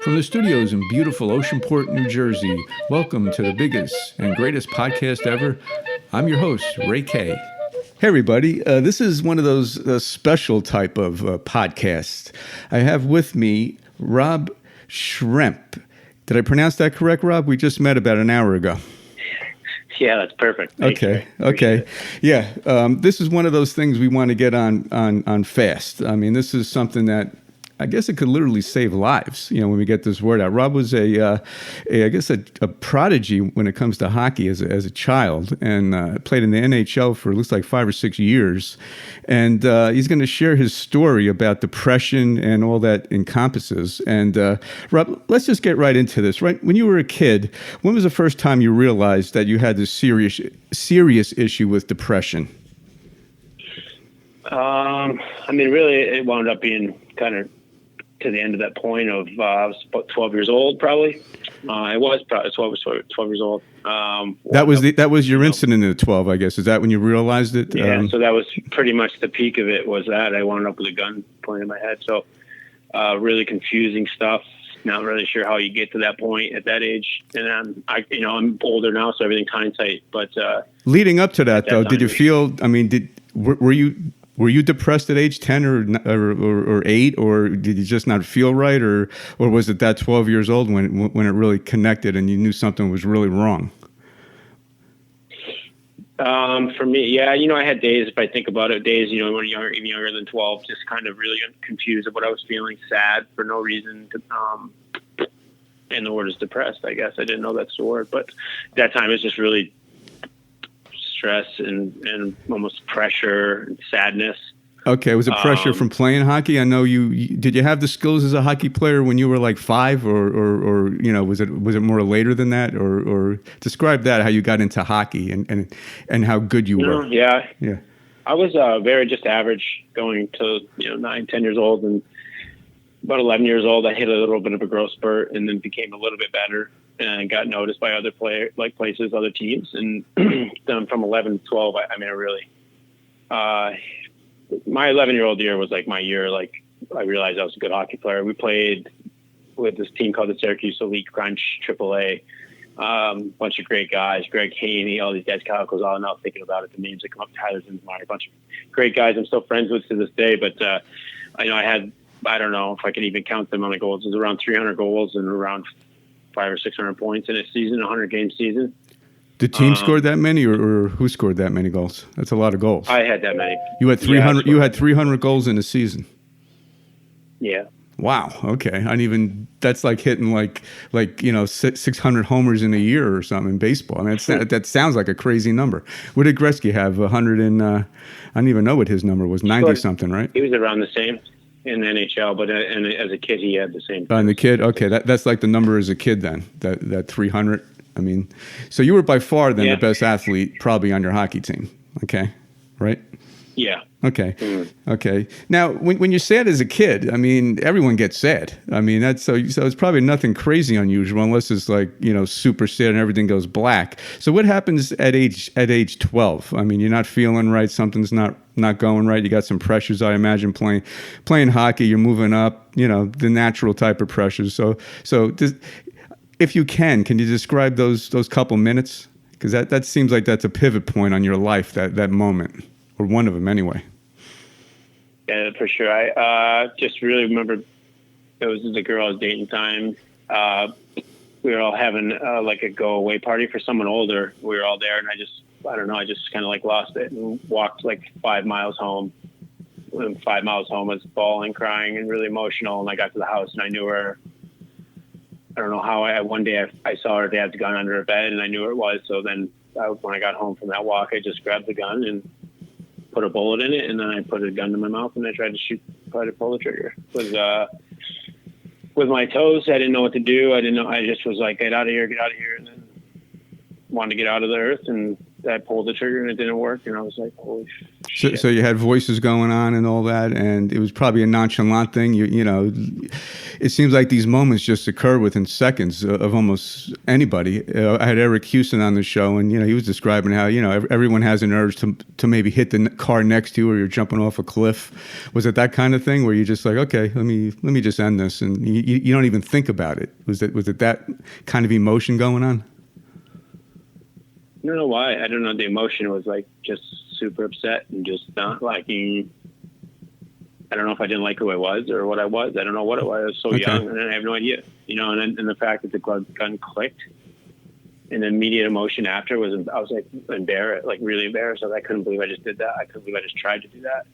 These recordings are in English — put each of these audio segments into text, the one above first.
From the studios in beautiful Oceanport, New Jersey, welcome to the biggest and greatest podcast ever. I'm your host, Ray Kay. Hey, everybody. This is one of those special type of podcasts. I have with me Rob Schremp. Did I pronounce that correct, Rob? We just met about an hour ago. Yeah, that's perfect. Okay. Yeah. This is one of those things we want to get on fast. I mean, this is something that I guess it could literally save lives, when we get this word out. Rob was I guess a prodigy when it comes to hockey as a child, and played in the NHL for looks like 5 or 6 years. And he's going to share his story about depression and all that encompasses. And Rob, let's just get right into this. Right, when you were a kid, when was the first time you realized that you had this serious issue with depression? Really, it wound up being kind of to the end of that point of I was about 12 years old, probably. I was probably 12 years old. That was your incident at 12, I guess. Is that when you realized it? Yeah, so that was pretty much the peak of it. Was that I wound up with a gun pointed in my head. So really confusing stuff. Not really sure how you get to that point at that age. And I'm older now, so everything's hindsight. But leading up to that, though, did you feel? I mean, were you depressed at age 10 or 8, or did you just not feel right, or was it that 12 years old when it really connected and you knew something was really wrong? For me, yeah, I had days, if I think about it, days, when you're even younger than 12, just kind of really confused of what I was feeling, sad for no reason. And the word is depressed, I guess. I didn't know that's the word, but at that time it's just really stress and almost pressure and sadness. Okay, was it pressure from playing hockey? I know did you have the skills as a hockey player when you were like 5, or was it more later than that, or describe that, how you got into hockey and how good you were? Yeah. I was very just average going to 9, 10 years old, and about 11 years old I hit a little bit of a growth spurt and then became a little bit better and got noticed by other places, other teams, and then from 11 to 12, my 11-year-old year was like my year. Like I realized I was a good hockey player. We played with this team called the Syracuse Elite Crunch AAA. Bunch of great guys, Greg Haney, all these guys, Kyle Kozal. Now thinking about it, the names that come up, Tyler Zinsmeyer, a bunch of great guys I'm still friends with to this day. But I had, I don't know if I can even count them on the goals. It was around 300 goals and around 500 or 600 points in a season, 100-game season. The team scored that many, or who scored that many goals? That's a lot of goals. I had that many. You had 300. You had 300 goals in a season. Yeah. Wow. Okay. That's like hitting like 600 homers in a year or something in baseball. I mean, that sounds like a crazy number. What did Gretzky have? 100 and I don't even know what his number was. 90 something, right? He was around the same in the NHL, but as a kid, he had the same. And the kid, okay, that's like the number as a kid then. That 300. I mean, so you were by far then the best athlete probably on your hockey team. Okay, right? Yeah. Okay. Mm-hmm. Okay. Now, when you're sad as a kid, I mean, everyone gets sad. I mean, that's so it's probably nothing crazy unusual unless it's like, super sad and everything goes black. So what happens at age 12? I mean, you're not feeling right. Something's not going right. You got some pressures, I imagine, playing hockey. You're moving up, the natural type of pressures. So if you can you describe those couple minutes? Because that seems like that's a pivot point on your life, that moment, or one of them anyway. Yeah, for sure. I just really remember it was the girl I was dating time. We were all having like a go away party for someone older. We were all there, and I just kind of like lost it and walked like 5 miles home. And 5 miles home, I was bawling, crying, and really emotional. And I got to the house, and I knew her. I don't know how. One day I saw her dad's gun under her bed, and I knew where it was. So then when I got home from that walk, I just grabbed the gun and put a bullet in it, and then I put a gun to my mouth, and I tried to pull the trigger. With my toes, I didn't know what to do. I didn't know. I just was like, get out of here, and then wanted to get out of the earth, and I pulled the trigger, and it didn't work. And I was like, holy So you had voices going on and all that, and it was probably a nonchalant thing. You know, it seems like these moments just occur within seconds of almost anybody. I had Eric Houston on the show, and he was describing how everyone has an urge to maybe hit the car next to you, or you're jumping off a cliff. Was it that kind of thing where you're just like, okay, let me just end this, and you don't even think about it? Was it that kind of emotion going on? I don't know why. I don't know. The emotion was like just super upset and just not liking. I don't know if I didn't like who I was or what I was. I don't know what it was. I was so young, and I have no idea. And the fact that the gun clicked, and the immediate emotion after was I was like embarrassed, like really embarrassed. I couldn't believe I just did that. I couldn't believe I just tried to do that.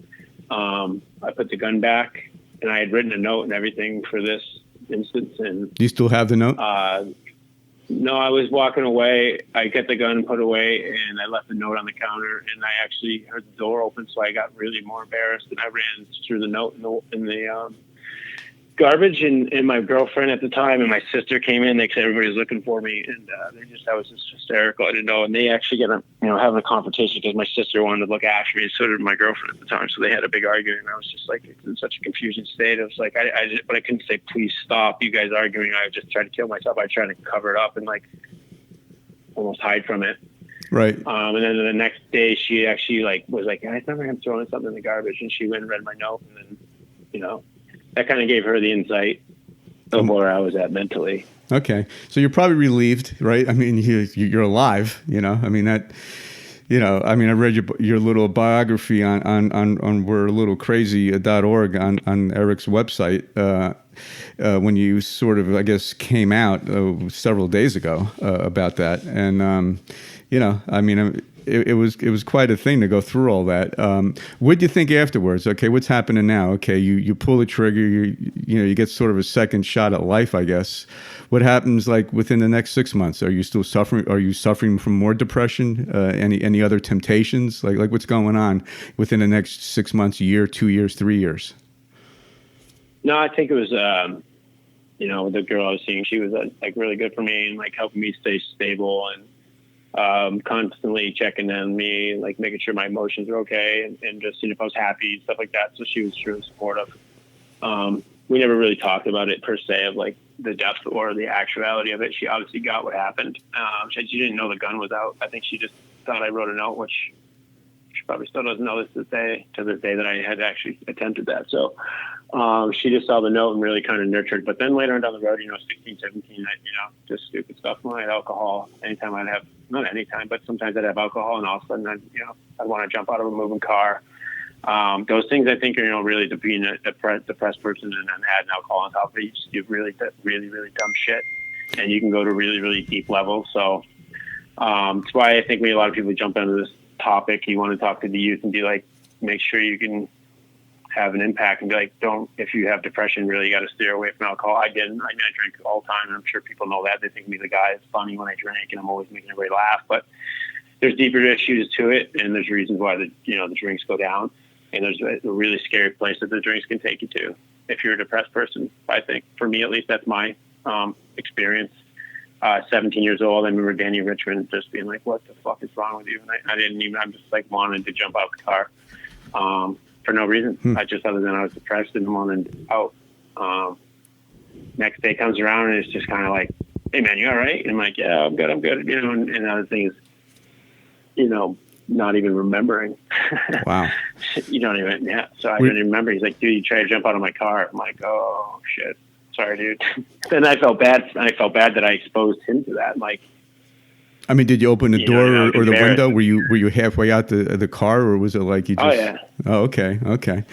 I put the gun back, and I had written a note and everything for this instance. And do you still have the note? No, I was walking away. I get the gun put away, and I left the note on the counter, and I actually heard the door open, so I got really more embarrassed, and I ran through the note in the garbage, and my girlfriend at the time and my sister came in. They said everybody was looking for me, and I was just hysterical. I didn't know, and they actually get having a confrontation because my sister wanted to look after me, and so did my girlfriend at the time. So they had a big argument, and I was just like in such a confusing state. I was like, but I couldn't say, please stop, you guys arguing. I just tried to kill myself. I tried to cover it up and like almost hide from it. Right. And then the next day, she actually was like, I remember him throwing something in the garbage, and she went and read my note, and then that kind of gave her the insight of where I was at mentally. Okay. So you're probably relieved, right? I mean, you're alive, I mean, that, I read your little biography on we're a little crazy.org on Eric's website, when you sort of, I guess, came out several days ago about that. And, it was quite a thing to go through all that. What do you think afterwards? Okay, what's happening now? Okay, you pull the trigger. You get sort of a second shot at life, I guess. What happens like within the next 6 months? Are you still suffering? Are you suffering from more depression? Any other temptations? Like what's going on within the next 6 months, a year, 2 years, 3 years? No, I think it was the girl I was seeing. She was like really good for me and like helping me stay stable and constantly checking on me, like making sure my emotions were okay and just seeing if I was happy and stuff like that. So she was really supportive. We never really talked about it per se of like the depth or the actuality of it. She obviously got what happened. She didn't know the gun was out. I think she just thought I wrote a note, which she probably still doesn't know to this day that I had actually attempted that. So she just saw the note and really kind of nurtured. But then later on down the road, 16, 17, just stupid stuff. When I had alcohol, anytime I'd have, not anytime, but sometimes I'd have alcohol and all of a sudden I'd want to jump out of a moving car. Those things I think are, really to being a depressed person and then adding alcohol on top of it, you just do really, really, really dumb shit. And you can go to really, really deep levels. So that's why I think a lot of people jump into this topic. You want to talk to the youth and be like, make sure you can have an impact and be like, if you have depression, really you got to steer away from alcohol. I didn't. I drink all the time, and I'm sure people know that. They think me the guy is funny when I drink, and I'm always making everybody laugh. But there's deeper issues to it, and there's reasons why the drinks go down, and there's a really scary place that the drinks can take you to if you're a depressed person. I think, for me at least, that's my experience. 17 years old, I remember Danny Richmond just being like, "What the fuck is wrong with you?" And I'm just like wanting to jump out the car. For no reason. I just, other than I was depressed and wanted out. Next day comes around and it's just kind of like, hey man, you all right? And I'm like, yeah, I'm good. And another thing is, not even remembering. Wow. You don't even, yeah. So I didn't even remember. He's like, dude, you tried to jump out of my car. I'm like, oh shit. Sorry, dude. Then I felt bad. That I exposed him to that. Like, did you open the door or the window? Were you halfway out the car, or was it like you just? Oh yeah. Oh, okay.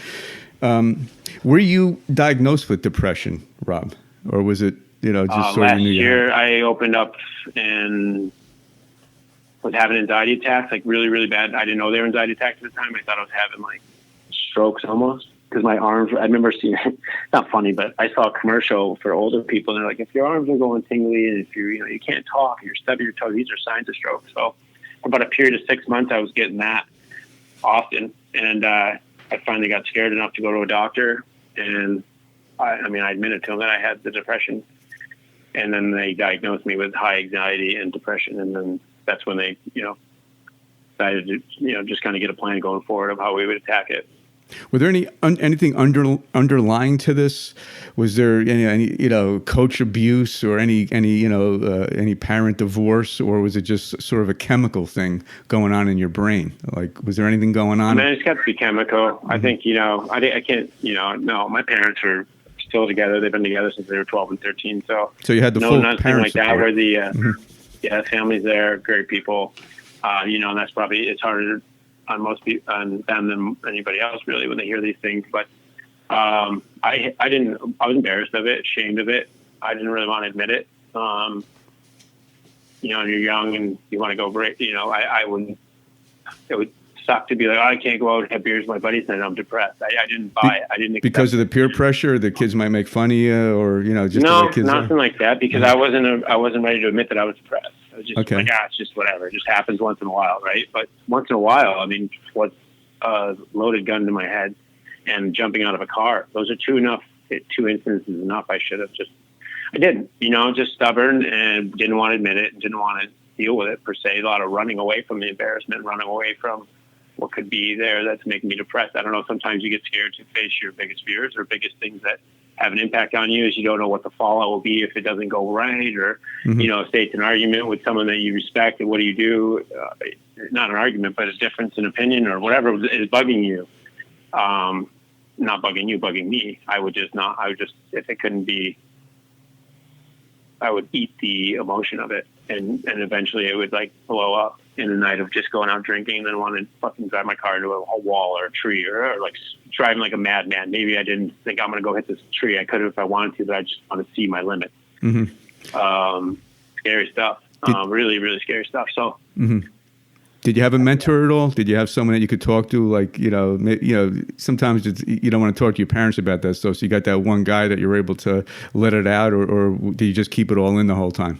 Were you diagnosed with depression, Rob, or was it just sort last of year? I opened up and was having anxiety attacks, like really, really bad. I didn't know they were anxiety attacks at the time. I thought I was having like strokes almost. Because my arms, I remember seeing, not funny, but I saw a commercial for older people, and they're like, if your arms are going tingly, and if you can't talk, and you're stubbing your toe, these are signs of stroke. So for about a period of 6 months, I was getting that often, and I finally got scared enough to go to a doctor, and I admitted to them that I had the depression, and then they diagnosed me with high anxiety and depression, and then that's when they, decided to, just kind of get a plan going forward of how we would attack it. Were there anything underlying to this? Was there any coach abuse or any parent divorce, or was it just sort of a chemical thing going on in your brain? Like, was there anything going on? I mean, it's got to be chemical. I think I can't. No, my parents were still together. They've been together since they were 12 and 13. So you had the full nothing parent like support. that. Where the family's there, great people. And that's probably it's harder on most people on them than anybody else really when they hear these things. But I was embarrassed of it, ashamed of it. I didn't really want to admit it. And you're young and you want to go break. I wouldn't. It would suck to be like, I can't go out and have beers with my buddies and I'm depressed. I didn't buy it. I didn't accept because of the peer pressure. The kids might make fun of you, or just no, kids nothing like that. Because I wasn't ready to admit that I was depressed. I was just okay. like, it's just whatever. It just happens once in a while, right? But once in a while, I mean, what's a loaded gun to my head and jumping out of a car? Those are two instances enough. I didn't, just stubborn and didn't want to admit it, didn't want to deal with it per se. A lot of running away from the embarrassment, running away from what could be there that's making me depressed. I don't know. Sometimes you get scared to face your biggest fears or biggest things that have an impact on you, as you don't know what the fallout will be if it doesn't go right, or say it's an argument with someone that you respect, and what do you do? Not an argument, but a difference in opinion or whatever is bugging you. Not bugging you, bugging me. I would just if it couldn't be, I would eat the emotion of it, and eventually it would like blow up in the night of just going out drinking and then wanting to fucking drive my car into a wall or a tree or like driving like a madman. Maybe I didn't think I'm going to go hit this tree. I could have if I wanted to, but I just want to see my limit. Scary stuff. Really, really scary stuff. So, Did you have a mentor at all? Did you have someone that you could talk to? Like, sometimes you don't want to talk to your parents about that stuff. So you got that one guy that you're able to let it out, or did you just keep it all in the whole time?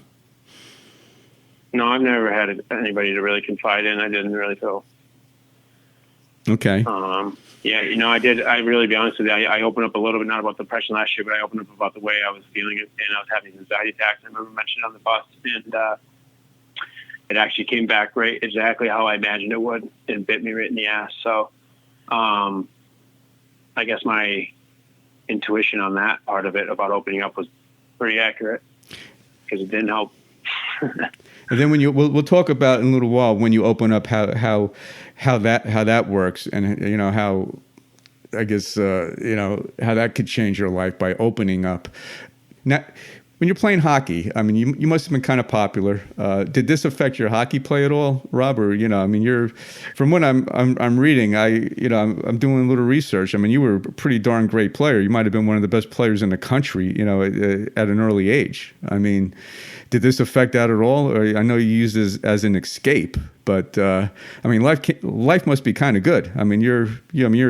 No, I've never had anybody to really confide in. I didn't really feel. Okay. I did. I really, be honest with you, I opened up a little bit, not about depression last year, but I opened up about the way I was feeling it, and I was having anxiety attacks. I remember mentioning on the bus, and it actually came back right exactly how I imagined it would, and bit me right in the ass. So, I guess my intuition on that part of it about opening up was pretty accurate, because it didn't help. And then we'll talk about in a little while when you open up how that works, and how I guess how that could change your life by opening up. Now, when you're playing hockey, I mean, you must have been kind of popular. Did this affect your hockey play at all, Rob? Or I mean, you're from what I'm reading. I'm doing a little research. I mean, you were a pretty darn great player. You might have been one of the best players in the country. At an early age. I mean, did this affect that at all? Or I know you use this as an escape, but I mean, life must be kind of good. I mean, you're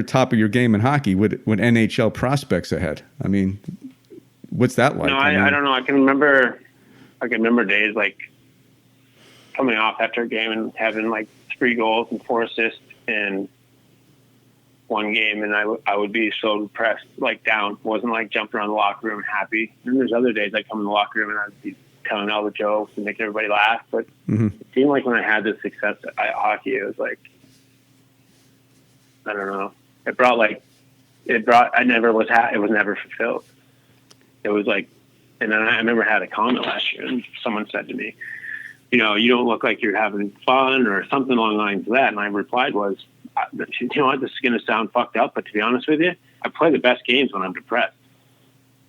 top of your game in hockey with NHL prospects ahead. I mean, what's that like? No, I don't know. I can remember days like coming off after a game and having like 3 goals and 4 assists in one game, and I would be so depressed, like down. It wasn't like jumping around the locker room and happy. And there's other days I come in the locker room and I'd be telling all the jokes and making everybody laugh. But it seemed like when I had this success at hockey, it was like, I don't know. It was never fulfilled. It was like, and then I remember I had a comment last year, and someone said to me, you don't look like you're having fun or something along the lines of that. And my replied was, you know what, this is going to sound fucked up, but to be honest with you, I play the best games when I'm depressed.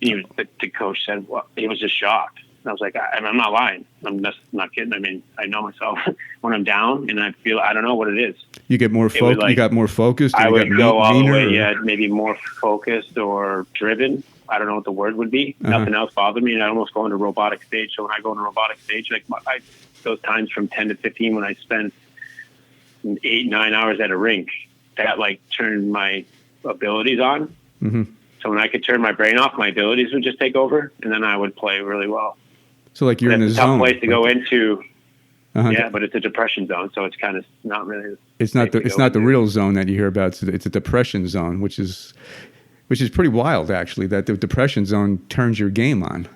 And the coach said, well, he was just shocked. And I was like, I'm not lying. I'm just not kidding. I mean, I know myself when I'm down and I feel, I don't know what it is. You get more focused. Like, you got more focused. I would go all the way. Yeah. Maybe more focused or driven. I don't know what the word would be. Nothing else bothered me. And I almost go into robotic stage. So when I go into robotic stage, like those times from 10 to 15, when I spent 8-9 hours at a rink, that like turned my abilities on. So when I could turn my brain off, my abilities would just take over, and then I would play really well. So like you're in a zone. It's a tough place to go into. Yeah, but it's a depression zone, so it's kind of not really. It's not the real zone that you hear about. It's a depression zone, which is pretty wild, actually. That the depression zone turns your game on,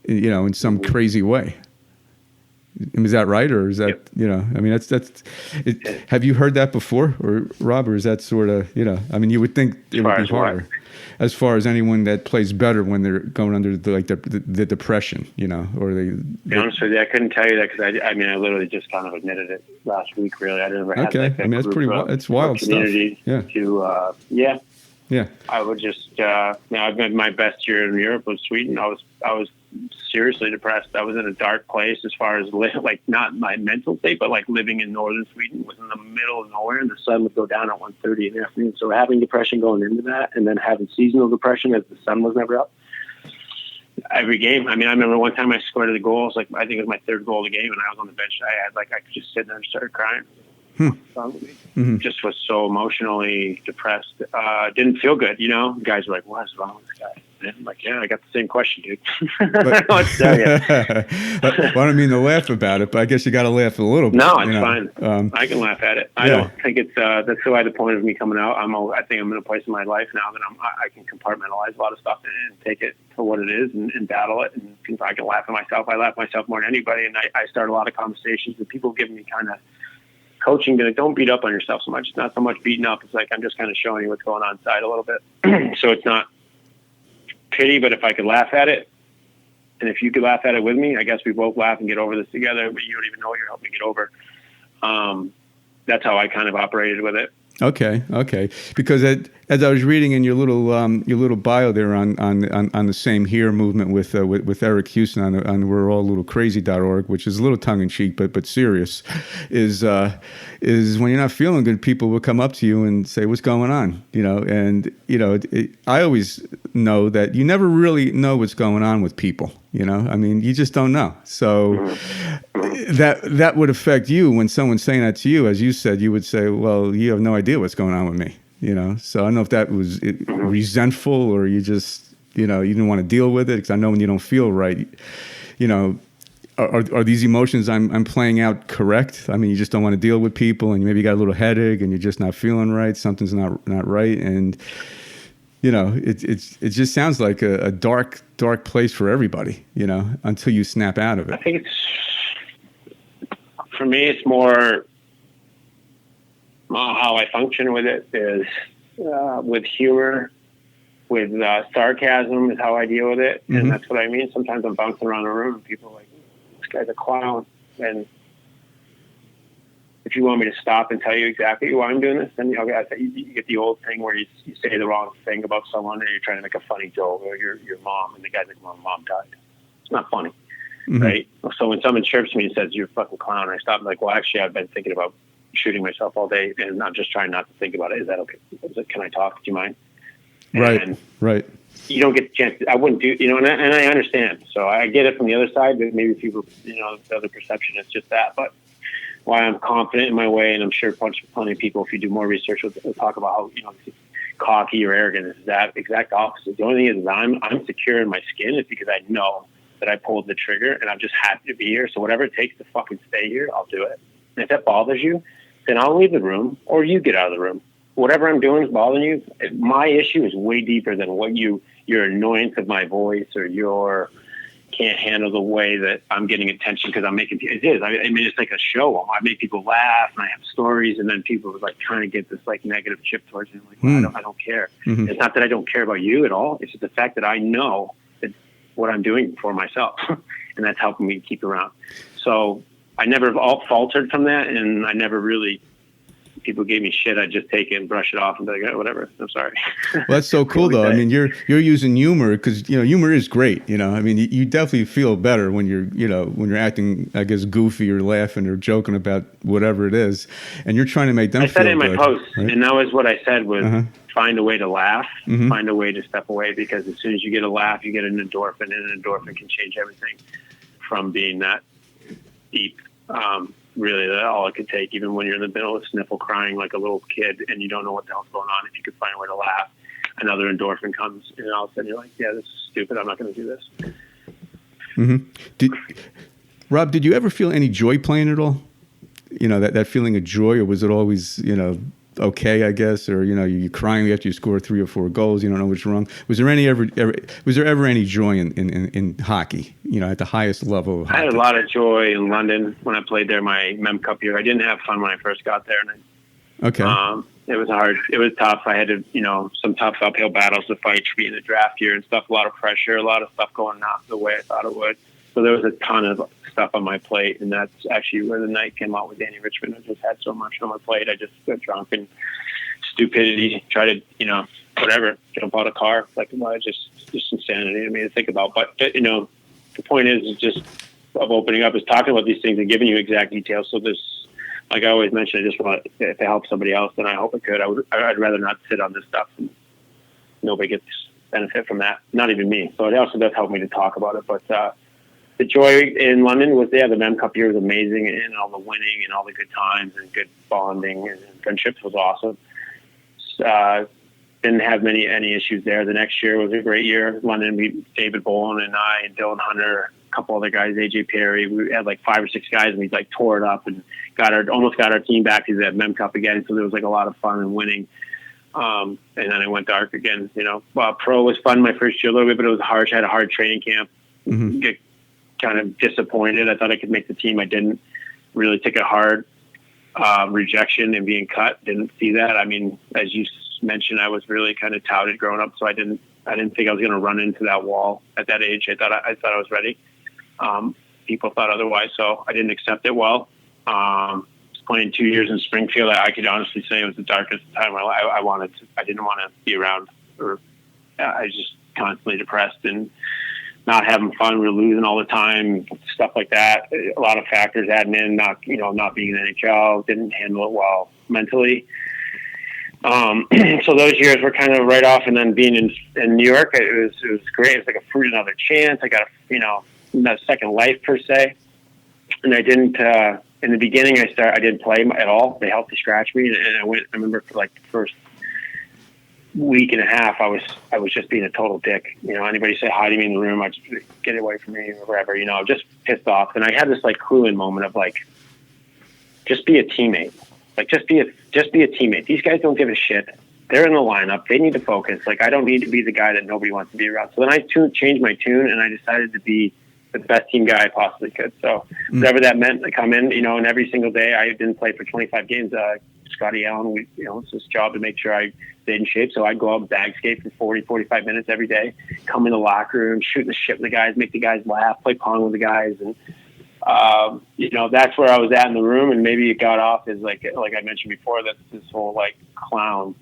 in some crazy way. Is that right, or is that I mean, that's. Have you heard that before, or Rob, or is that sort of I mean, you would think it would be harder, as far as anyone that plays better when they're going under the depression, or they. To be honest with you, I couldn't tell you that because I literally just kind of admitted it last week. Really, I never had. Okay, I mean, that's pretty. It's wild stuff. Yeah. Yeah. I would just. I've been my best year in Europe was Sweden. I was seriously depressed. I was in a dark place as far as like not my mental state, but like living in northern Sweden was in the middle of nowhere, and the sun would go down at 1:30 in the afternoon. So having depression going into that, and then having seasonal depression as the sun was never up. Every game. I mean, I remember one time I scored the goals. Like I think it was my third goal of the game, and I was on the bench. I could just sit there and started crying. Just was so emotionally depressed. Didn't feel good. Guys were like, "What's wrong with this guy?" And I'm like, "Yeah, I got the same question, dude." Let's tell you. I don't mean to laugh about it, but I guess you got to laugh a little bit. No, it's fine. I can laugh at it. I don't think it's. That's why the point of me coming out. I think I'm in a place in my life now that I can compartmentalize a lot of stuff and take it for what it is and battle it. And I can laugh at myself. I laugh at myself more than anybody. And I start a lot of conversations with people giving me kind of coaching to don't beat up on yourself so much. It's not so much beating up. It's like I'm just kind of showing you what's going on inside a little bit. So it's not pity, but if I could laugh at it, and if you could laugh at it with me, I guess we both laugh and get over this together. But you don't even know what you're helping me get over. That's how I kind of operated with it. Okay. Because as I was reading in your little bio there on the Same Here movement with Eric Houston on we're all a little crazy.org, which is a little tongue in cheek but serious, is when you're not feeling good, people will come up to you and say, "What's going on?" And I always know that you never really know what's going on with people. I mean, you just don't know. So that would affect you when someone's saying that to you. As you said, you would say, "Well, you have no idea what's going on with me." So I don't know if that was resentful or you just, you didn't want to deal with it. Because I know when you don't feel right, are these emotions I'm playing out correct? I mean, you just don't want to deal with people, and maybe you got a little headache, and you're just not feeling right. Something's not right, and it just sounds like a dark place for everybody. Until you snap out of it. I think for me, it's more how I function with it is with humor, with sarcasm is how I deal with it. And that's what I mean. Sometimes I'm bouncing around the room and people are like, "This guy's a clown." And if you want me to stop and tell you exactly why I'm doing this, then you get the old thing where you say the wrong thing about someone and you're trying to make a funny joke, or your mom, and the guy's like, "My mom died." It's not funny. Right? So when someone chirps me and says, "You're a fucking clown," I stop and like, "Well, actually, I've been thinking about shooting myself all day, and I'm just trying not to think about it. Is that okay? Can I talk? Do you mind?" Right. You don't get the chance. I wouldn't do, and I understand. So I get it from the other side, but maybe people, the other perception is just that. But why I'm confident in my way, and I'm sure plenty of people, if you do more research, will talk about how, cocky or arrogant is that exact opposite. The only thing is I'm secure in my skin is because I know that I pulled the trigger and I'm just happy to be here. So whatever it takes to fucking stay here, I'll do it. And if that bothers you, then I'll leave the room or you get out of the room. Whatever I'm doing is bothering you. My issue is way deeper than what your annoyance of my voice or your can't handle the way that I'm getting attention because I'm making it is. I mean, it's like a show. I make people laugh and I have stories, and then people are like trying to get this like negative chip towards me. I'm like, I don't care. It's not that I don't care about you at all. It's just the fact that I know that what I'm doing for myself, and that's helping me keep around. So I never faltered from that, and I never really. People gave me shit, I'd just take it and brush it off and be like, "Oh, whatever. I'm sorry." Well, that's so cool, though. I mean, you're using humor because humor is great. I mean, you definitely feel better when you're acting, I guess, goofy or laughing or joking about whatever it is, and you're trying to make them. I said feel it in my good, post, right? and that was what I said was find a way to laugh, find a way to step away, because as soon as you get a laugh, you get an endorphin, and an endorphin can change everything from being that deep. Really, that's all it could take, even when you're in the middle of sniffle crying like a little kid and you don't know what the hell's going on. If you could find a way to laugh, another endorphin comes, and all of a sudden you're like, "Yeah, this is stupid. I'm not going to do this." Rob, did you ever feel any joy playing at all? That feeling of joy, or was it always, okay, I guess, or you're crying after you score 3 or 4 goals. You don't know what's wrong. Was there ever any joy in hockey? At the highest level of hockey. I had a lot of joy in London when I played there my Mem Cup year. I didn't have fun when I first got there, and it was hard. It was tough. I had to, some tough uphill battles to fight to be in the draft year and stuff. A lot of pressure, a lot of stuff going not the way I thought it would. So there was a ton of stuff on my plate, and that's actually where the night came out with Danny Richmond. I just had so much on my plate. I just got drunk and stupidity, try to, whatever, jump out of a car. Like, just insanity to me to think about. But, the point is just of opening up is talking about these things and giving you exact details. So this, like I always mention, I just want if it helps somebody else, then I hope it could. I'd rather not sit on this stuff and nobody gets benefit from that. Not even me. So it also does help me to talk about it. But, the joy in London was the Mem Cup year was amazing, and all the winning and all the good times and good bonding and friendships was awesome. Didn't have any issues there. The next year was a great year. London, David Bowen and I and Dylan Hunter, a couple other guys, AJ Perry. We had like 5 or 6 guys, and we tore it up and almost got our team back to that Mem Cup again. So there was a lot of fun and winning. And then I went dark again. Pro was fun my first year a little bit, but it was harsh. I had a hard training camp. Mm-hmm. Get kind of disappointed. I thought I could make the team. I didn't. Really took it hard. Rejection and being cut. Didn't see that. I mean, as you mentioned, I was really kind of touted growing up, so I didn't think I was going to run into that wall at that age. I thought I was ready. People thought otherwise, so I didn't accept it well. Playing 2 years in Springfield, I could honestly say it was the darkest time of my life. I didn't want to be around, I was just constantly depressed and not having fun. We were losing all the time, stuff like that. A lot of factors adding in, not being in NHL, didn't handle it well mentally. So those years were kind of right off, and then being in New York, it was great. It was like another chance. I got a second life per se. And I didn't, in the beginning, I didn't play at all. They helped to scratch me. And I remember for like the first week and a half, I was just being a total dick. Anybody say hi to me in the room, I just get away from me or wherever, just pissed off. And I had this clue-in moment of just be a teammate. Just be a teammate. These guys don't give a shit. They're in the lineup. They need to focus. I don't need to be the guy that nobody wants to be around. So then I changed my tune, and I decided to be the best team guy I possibly could. So whatever that meant, I come in, and every single day I didn't play for 25 games. Scotty Allen, it's his job to make sure I stayed in shape. So I'd go out and bag skate for 40, 45 minutes every day, come in the locker room, shooting the shit with the guys, make the guys laugh, play pong with the guys. And, that's where I was at in the room. And maybe it got off as like I mentioned before, that's this whole clown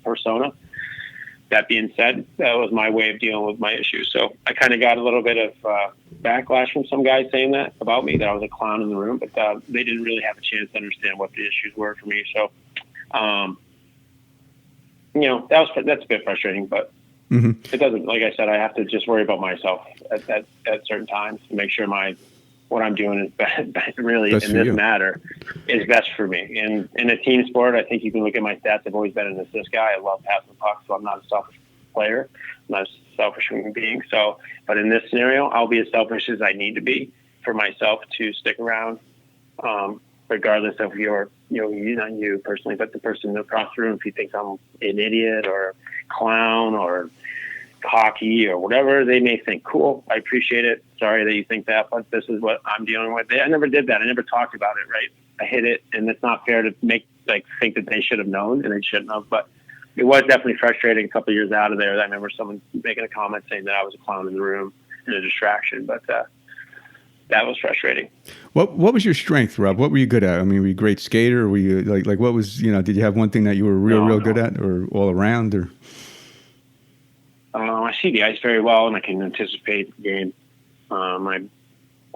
persona. That being said, that was my way of dealing with my issues. So I kind of got a little bit of backlash from some guys saying that about me, that I was a clown in the room, but they didn't really have a chance to understand what the issues were for me. So, that's a bit frustrating, but It doesn't, like I said, I have to just worry about myself at certain times to make sure what I'm doing is really in this matter is best for me. And in a team sport, I think you can look at my stats. I've always been an assist guy. I love passing the puck, so I'm not a selfish player. I'm not a selfish human being. So, but in this scenario, I'll be as selfish as I need to be for myself to stick around, regardless of not you personally, but the person across the room, if he thinks I'm an idiot or a clown or cocky or whatever they may think. Cool, I appreciate it. Sorry that you think that, but this is what I'm dealing with. I never did that. I never talked about it, right? I hit it, and it's not fair to think that they should have known, and they shouldn't have. But it was definitely frustrating a couple of years out of there. I remember someone making a comment saying that I was a clown in the room and a distraction, but that was frustrating. What was your strength, Rob? What were you good at? I mean, were you a great skater? Or were you like what was, did you have one thing that you were real good at, or all around, or? I see the ice very well, and I can anticipate the game. I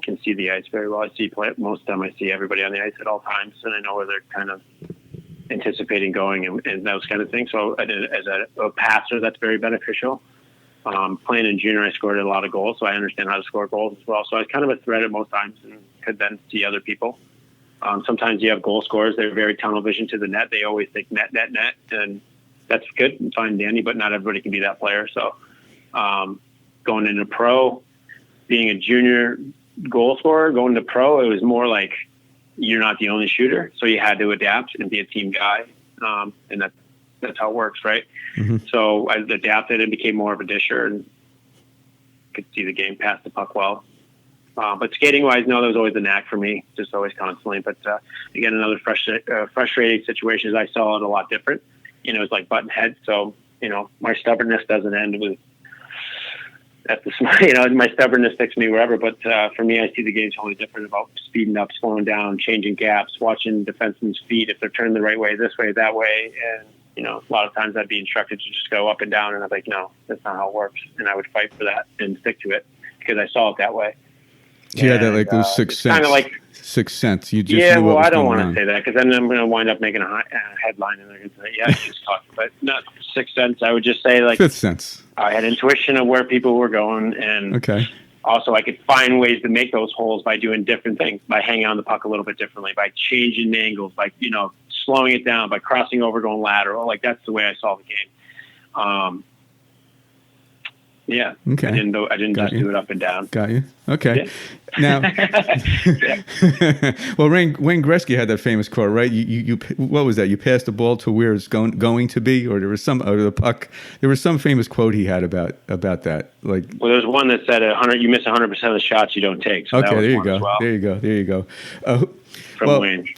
can see the ice very well. I see most of the time I see everybody on the ice at all times, and I know where they're kind of anticipating going and those kind of things. So as a passer, that's very beneficial. Playing in junior, I scored a lot of goals, so I understand how to score goals as well. So I was kind of a threat at most times and could then see other people. Sometimes you have goal scorers. They're very tunnel vision to the net. They always think net, and that's good and fine, Danny, but not everybody can be that player. So going into pro, being a junior goal scorer, going to pro, it was more like you're not the only shooter, so you had to adapt and be a team guy. And that's how it works, right? Mm-hmm. So I adapted and became more of a disher and could see the game past the puck well. But skating wise, no, there was always a knack for me, just always constantly. But again, another frustrating situation is I saw it a lot different. You know, it's like button heads. So, you know, my stubbornness doesn't end with my stubbornness takes me wherever. But for me, I see the game totally different about speeding up, slowing down, changing gaps, watching defensemen's feet if they're turning the right way, this way, that way. And, you know, a lot of times I'd be instructed to just go up and down. And I'm like, no, that's not how it works. And I would fight for that and stick to it because I saw it that way. So you had that, like, those sixth sense. Kind of like Sixth sense. You just knew what was I don't going want on. to say that because then I'm going to wind up making a headline and they're going to say, yeah, she's talking. But not sixth sense. I would just say, like, fifth sense. I had intuition of where people were going. And okay. Also, I could find ways to make those holes by doing different things, by hanging on the puck a little bit differently, by changing angles, by, you know, slowing it down, by crossing over, going lateral. Like, that's the way I saw the game. Yeah. Okay. I didn't just do it up and down. Got you. Okay. Yeah. Now, well, Wayne Gretzky had that famous quote, right? You what was that? You passed the ball to where it's going to be, or there was the puck. There was some famous quote he had about that. Like, well, there's one that said you miss 100% of the shots you don't take. So okay, that was there you one go. as well. There you go. From Wayne.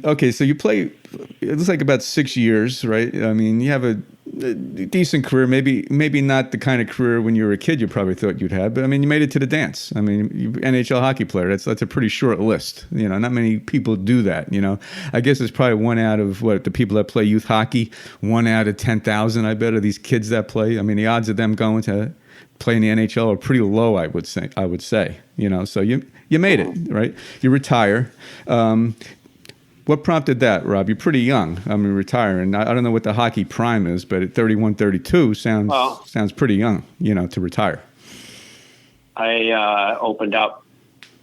Okay, so you play. It looks like about 6 years, right? I mean, you have a decent career. Maybe not the kind of career when you were a kid you probably thought you'd have, but I mean, you made it to the dance. I mean, NHL hockey player. That's a pretty short list. You know, not many people do that. You know, I guess it's probably one out of the people that play youth hockey. 1 out of 10,000, I bet, of these kids that play. I mean, the odds of them going to play in the NHL are pretty low. I would say. You know, so you made it, right? You retire. What prompted that, Rob? You're pretty young. I mean, retiring. I don't know what the hockey prime is, but at 31, 32 sounds pretty young, you know, to retire. I opened up.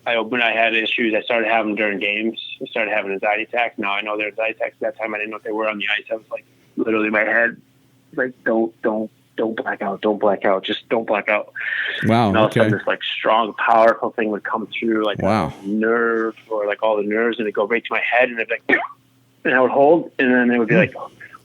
I had issues. I started having them during games. I started having anxiety attacks. Now I know they're anxiety attacks. That time I didn't know what they were on the ice. I was like, literally in my head, like, don't black out. Don't black out. Just don't black out. Wow. And all of a sudden this like strong, powerful thing would come through, like wow. a nerve or like all the nerves, and it'd go right to my head, and it'd be like, and I would hold, and then it would be like,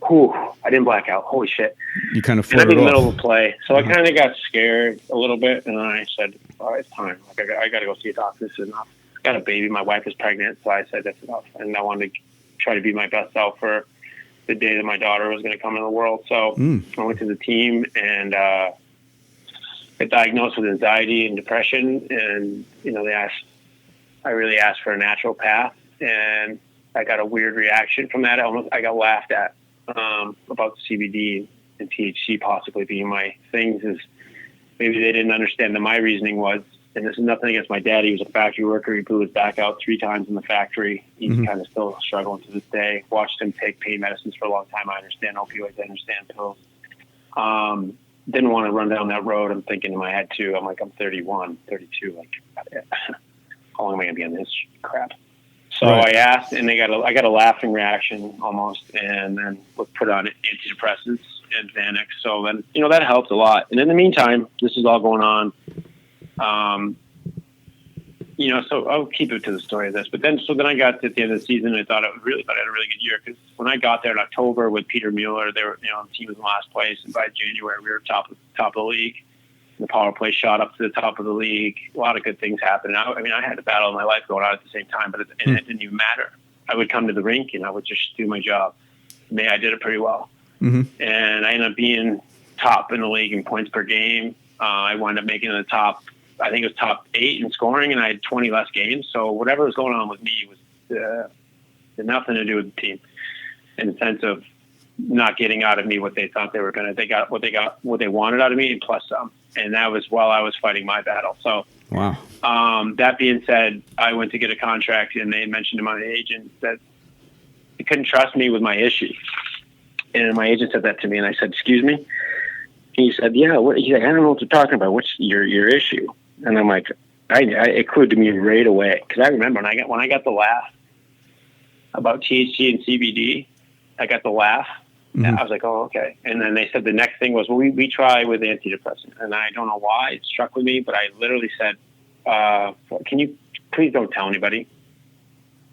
whew, I didn't black out. Holy shit. You kind of floated off. In the middle of a play. So Uh-huh. I kind of got scared a little bit, and then I said, all right, it's time. Like, I got to go see a doctor. This is enough. I got a baby. My wife is pregnant, so I said, that's enough. And I wanted to try to be my best self for the day that my daughter was going to come in the world. So I went to the team and got diagnosed with anxiety and depression. And, you know, I really asked for a natural path, and I got a weird reaction from that. I got laughed at about CBD and THC possibly being my things. Is maybe they didn't understand that my reasoning was, and this is nothing against my dad. He was a factory worker. He blew his back out 3 times in the factory. He's kind of still struggling to this day. Watched him take pain medicines for a long time. I understand opioids. I understand pills. Didn't want to run down that road. I'm thinking in my head too. I'm like, I'm 31, 32. Like, how long am I going to be on this crap? So right. I asked, and I got a laughing reaction almost, and then was put on antidepressants and Xanax. So then, you know, that helped a lot. And in the meantime, this is all going on. You know, so I'll keep it to the story of this. But then I got to the end of the season, and I really thought I had a really good year, because when I got there in October with Peter Mueller, they were, you know, the team was in last place, and by January we were top of the league. The power play shot up to the top of the league. A lot of good things happened. I mean, I had a battle in my life going on at the same time, but it didn't even matter. I would come to the rink and I would just do my job. I did it pretty well. And I ended up being top in the league in points per game. I wound up making the top, I think it was top 8 in scoring, and I had 20 less games. So whatever was going on with me had nothing to do with the team, in the sense of not getting out of me what they thought they were going to. They got what they wanted out of me, and plus some. And that was while I was fighting my battle. So, wow. That being said, I went to get a contract, and they mentioned to my agent that they couldn't trust me with my issue. And my agent said that to me, and I said, "Excuse me." He said, "Yeah." He's like, "I don't know what you're talking about. What's your issue?" And I'm like, it clued to me right away, because I remember when I got the laugh about THC and CBD. I got the laugh. I was like, oh, okay. And then they said the next thing was, well, we try with antidepressant. And I don't know why it struck with me, but I literally said, can you please don't tell anybody?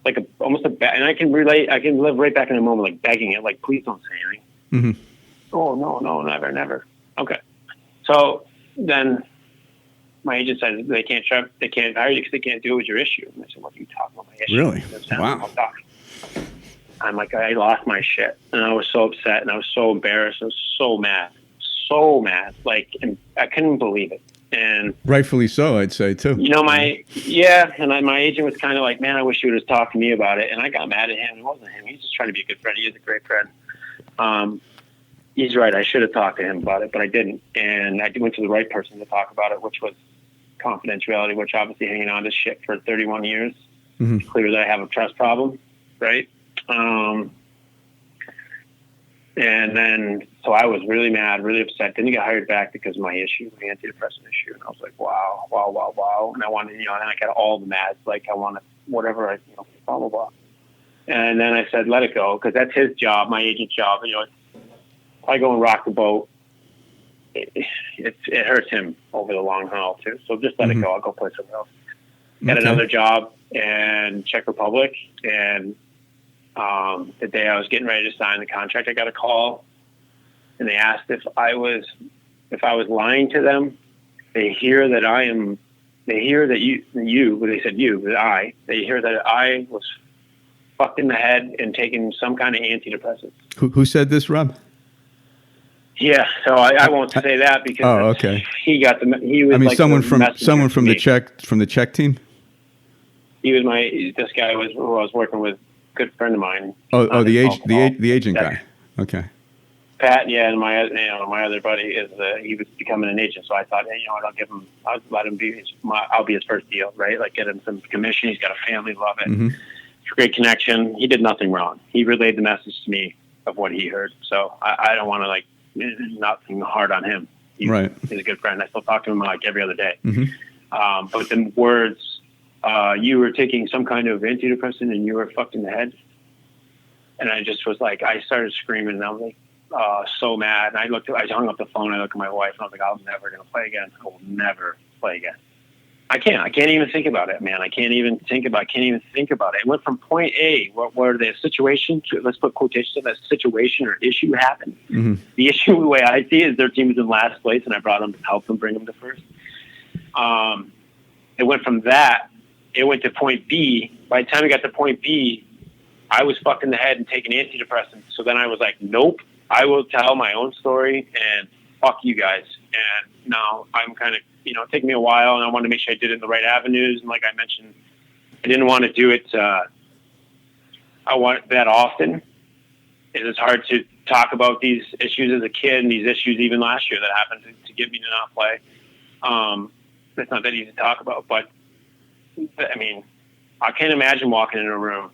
like almost a and I can relate. I can live right back in the moment, like begging it, like please don't say anything. Mm-hmm. Oh no, never. Okay. So then my agent said they can't hire you because they can't do it with your issue. And I said, what are you talking about? My issue? Really? Wow. I'm like, I lost my shit, and I was so upset, and I was so embarrassed, I was so mad, like, and I couldn't believe it. And rightfully so, I'd say too. My agent was kind of like, man, I wish you would have talked to me about it. And I got mad at him. It wasn't him. He's just trying to be a good friend. He is a great friend. He's right. I should have talked to him about it, but I didn't. And I went to the right person to talk about it, which was confidentiality, which obviously hanging on to shit for 31 years. Mm-hmm. Clear that I have a trust problem, right? And then, so I was really mad, really upset. Didn't get hired back because of my issue, my antidepressant issue. And I was like, wow. And I wanted, and I got all the mad, like I wanted whatever, blah, blah, blah. And then I said, let it go. Cause that's his job, my agent's job. If I go and rock the boat, it hurts him over the long haul too. So just let it go. I'll go play somewhere else. Got another job in Czech Republic. And the day I was getting ready to sign the contract, I got a call, and they asked if I was lying to them. They hear that they hear that I was fucked in the head and taking some kind of antidepressant. Who said this, Rob? Yeah, so I won't say that because okay. He was. I mean, like someone from the Czech team. He was this guy who I was working with. Good friend of mine. The agent guy. Okay. Pat, yeah, and my other buddy he was becoming an agent, so I thought, hey, I'll let him be. I'll be his first deal, right? Like get him some commission. He's got a family, love it. Mm-hmm. It's a great connection. He did nothing wrong. He relayed the message to me of what he heard. So I don't want to nothing hard on him. He's a good friend. I still talk to him like every other day. Mm-hmm. But the words. You were taking some kind of antidepressant and you were fucked in the head. And I just was like, I started screaming and I was like, so mad. And I hung up the phone. I looked at my wife and I was like, I'm never going to play again. I will never play again. I can't even think about it, man. I can't even think about it. It went from point A where the situation, let's put quotations on that situation or issue happened. Mm-hmm. The issue, the way I see it, is their team was in last place and I brought them to help them bring them to first. It went from that. It went to point B. By the time we got to point B, I was fucked in the head and taking antidepressants. So then I was like, nope, I will tell my own story and fuck you guys. And now I'm kind of, it took me a while and I wanted to make sure I did it in the right avenues. And like I mentioned, I didn't want to do it. I want that often. It was hard to talk about these issues as a kid and these issues even last year that happened to get me to not play. It's not that easy to talk about, but I mean, I can't imagine walking in a room.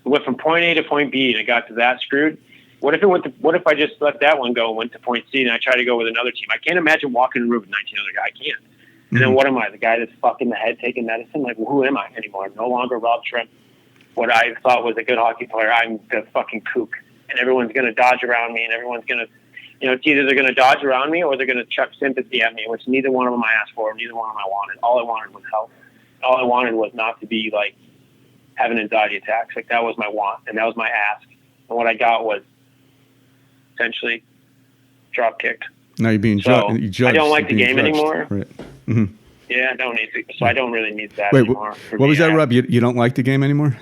It went from point A to point B, and it got to that screwed. What if I just let that one go and went to point C, and I tried to go with another team? I can't imagine walking in a room with 19 other guys. I can't. And then what am I? The guy that's fucked in the head taking medicine? Like, well, who am I anymore? I'm no longer Rob Schremp. What I thought was a good hockey player, I'm the fucking kook. And everyone's going to dodge around me, and everyone's going to, it's either they're going to dodge around me or they're going to chuck sympathy at me, which neither one of them I asked for, neither one of them I wanted. All I wanted was help. All I wanted was not to be like having anxiety attacks. Like that was my want and that was my ask. And what I got was essentially drop kicked. Now you're being judged. I don't like the game anymore. Right. Mm-hmm. Yeah, I don't need to. So I don't really need that anymore. What was that, Rob? You don't like the game anymore?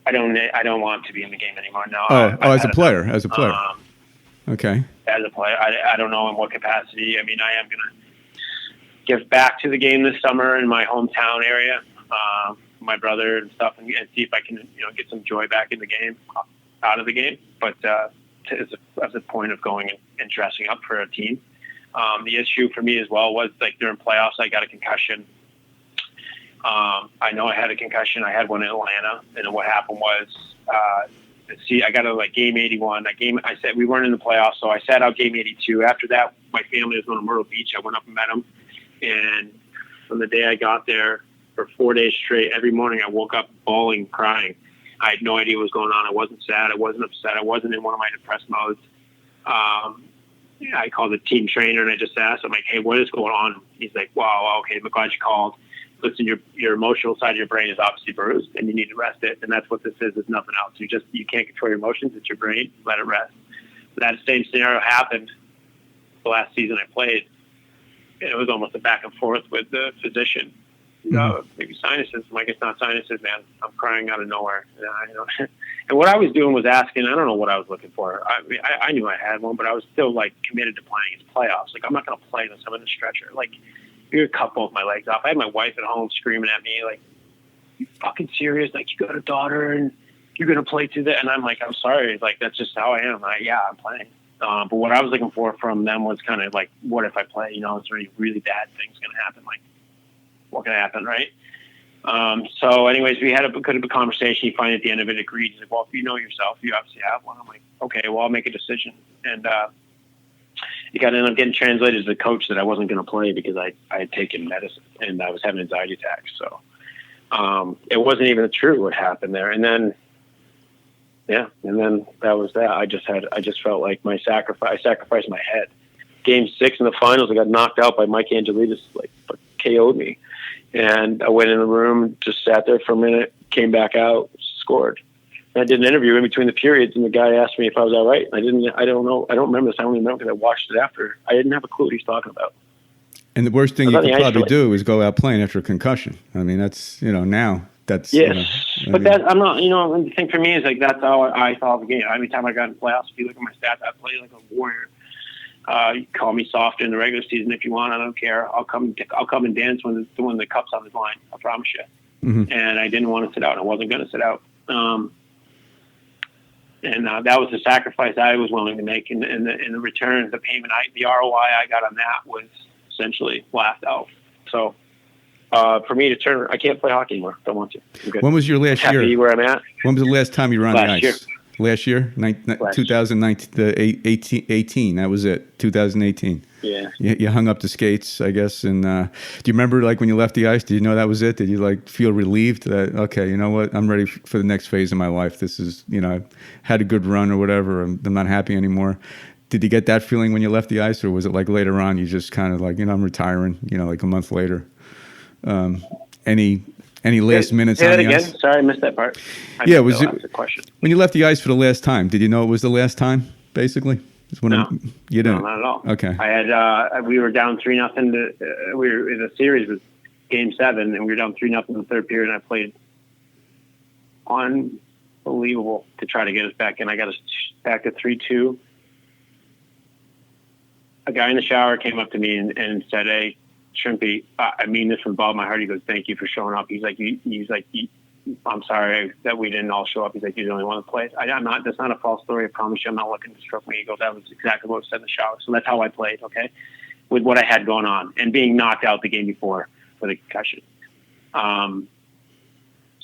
I don't want to be in the game anymore. No. As a player. Okay. As a player, I don't know in what capacity. I mean, I am going to give back to the game this summer in my hometown area, my brother and stuff, and see if I can, get some joy back in the game, out of the game. But as a point of going and dressing up for a team, the issue for me as well was like during playoffs, I got a concussion. I know I had a concussion. I had one in Atlanta, and then what happened was, I got a game 81. I said we weren't in the playoffs, so I sat out game 82. After that, my family was going to Myrtle Beach. I went up and met them. And from the day I got there for 4 days straight, every morning I woke up bawling, crying. I had no idea what was going on. I wasn't sad. I wasn't upset. I wasn't in one of my depressed modes. I called the team trainer and I just asked him, like, hey, what is going on? He's like, wow, okay, I'm glad you called. listen, your emotional side of your brain is obviously bruised, and you need to rest it. And that's what this is. It's nothing else. You can't control your emotions. It's your brain. Let it rest. That same scenario happened the last season I played. And it was almost a back and forth with the physician. Maybe sinuses. I'm like, it's not sinuses, man. I'm crying out of nowhere. And what I was doing was asking. I don't know what I was looking for. I knew I had one, but I was still like committed to playing. It's playoffs. Like, I'm not going to play unless I'm in the stretcher. Like, you're gonna cut both my legs off. I had my wife at home screaming at me, like, "You fucking serious? Like, you got a daughter and you're gonna play through that?" And I'm like, "I'm sorry. Like, that's just how I am." Yeah, I'm playing. But what I was looking for from them was kind of like, what if I play? Is there any really bad things gonna happen? Like, what can happen, right? So anyways, we had a good conversation. He finally at the end of it agreed. He's like, "Well, if you know yourself, you obviously have one." I'm like, "Okay, well, I'll make a decision." And it got ended up getting translated to the coach that I wasn't going to play because I had taken medicine and I was having anxiety attacks. So it wasn't even true what happened there. And then that was that. I just felt like I sacrificed my head. Game 6 in the finals, I got knocked out by Mike Angelidis, like KO'd me. And I went in the room, just sat there for a minute, came back out, scored. And I did an interview in between the periods, and the guy asked me if I was all right. I don't know. I don't remember this. I only remember because I watched it after. I didn't have a clue what he's talking about. And the worst thing you could probably do is go out playing after a concussion. I mean, that's, now that's. Yes. I'm not, the thing for me is like, that's how I saw the game. Every time I got in playoffs, if you look at my stats, I play like a warrior. You call me soft in the regular season if you want. I don't care. I'll come and dance when the cup's on the line. I promise you. Mm-hmm. And I didn't want to sit out. I wasn't going to sit out. And that was the sacrifice I was willing to make. In the return, the payment, the ROI I got on that was essentially laughed out. So for me to turn, I can't play hockey anymore. Don't want to. I'm good. When was your last year? Happy where I'm at. When was the last time you were on the ice? Year. Last year, 2019, 18. That was it. 2018. Yeah. You hung up the skates, I guess. And do you remember, like, when you left the ice? Did you know that was it? Did you feel relieved that, okay, you know what? I'm ready for the next phase of my life. This is, I had a good run or whatever. I'm not happy anymore. Did you get that feeling when you left the ice, or was it like later on you just kind of like, I'm retiring? Like a month later. Any last minutes on the ice? Sorry, I missed that part. Was it a question? When you left the ice for the last time, did you know it was the last time, basically? No. You didn't? No, not at all. Okay. I had, we were down 3-0. The series was game 7, and we were down 3-0 in the third period, and I played unbelievable to try to get us back in. I got us back to 3-2. A guy in the shower came up to me and said, "Hey, Shrimpy, I mean this from the bottom of my heart." He goes, "Thank you for showing up." He's like, "I'm sorry that we didn't all show up." He's like, "You're the only one that plays." That's not a false story. I promise you, I'm not looking to stroke my ego. That was exactly what was said in the shower. So that's how I played, okay, with what I had going on and being knocked out the game before for the concussion.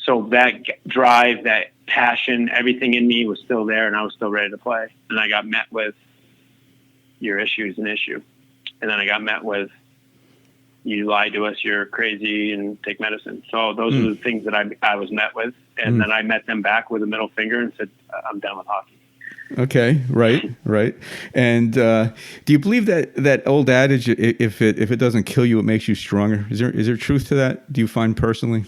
So that drive, that passion, everything in me was still there, and I was still ready to play. And I got met with, "Your issue is an issue." And then I got met with, "You lied to us, you're crazy, and take medicine." So those are the things that I was met with. And then I met them back with a middle finger and said, "I'm done with hockey." Okay, right. And do you believe that old adage, if it doesn't kill you, it makes you stronger? Is there truth to that, do you find personally,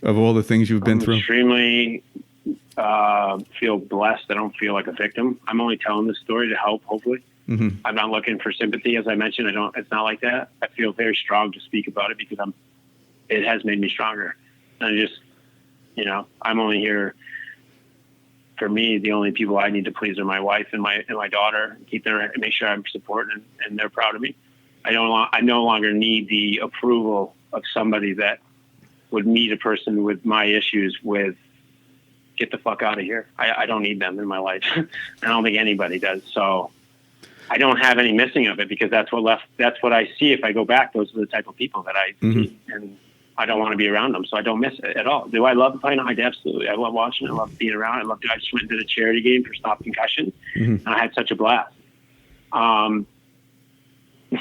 of all the things you've been through? Extremely feel blessed. I don't feel like a victim. I'm only telling this story to help, hopefully. Mm-hmm. I'm not looking for sympathy, as I mentioned. It's not like that. I feel very strong to speak about it because it has made me stronger. And I just, I'm only here. For me, the only people I need to please are my wife and my daughter. Make sure I'm supported and they're proud of me. I no longer need the approval of somebody that would meet a person with my issues with, "Get the fuck out of here." I don't need them in my life. I don't think anybody does. So I don't have any missing of it because that's what I see. If I go back, those are the type of people that I see, and I don't want to be around them. So I don't miss it at all. Do I love playing hockey? Absolutely. I love watching it. I love being around. I just went and did a charity game for Stop Concussion. And I had such a blast. And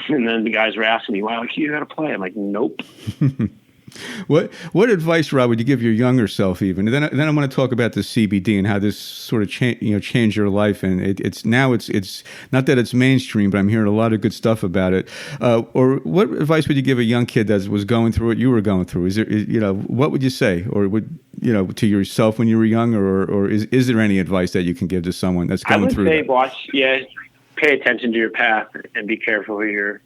then the guys were asking me, "Well, you got to play." I'm like, "Nope." What advice, Rob, would you give your younger self even? And then I want to talk about the CBD and how this sort of changed your life. And it's not that it's mainstream, but I'm hearing a lot of good stuff about it. Or what advice would you give a young kid that was going through what you were going through? What would you say, or to yourself when you were young, or is there any advice that you can give to someone that's going through? I would say, pay attention to your path and be careful who you're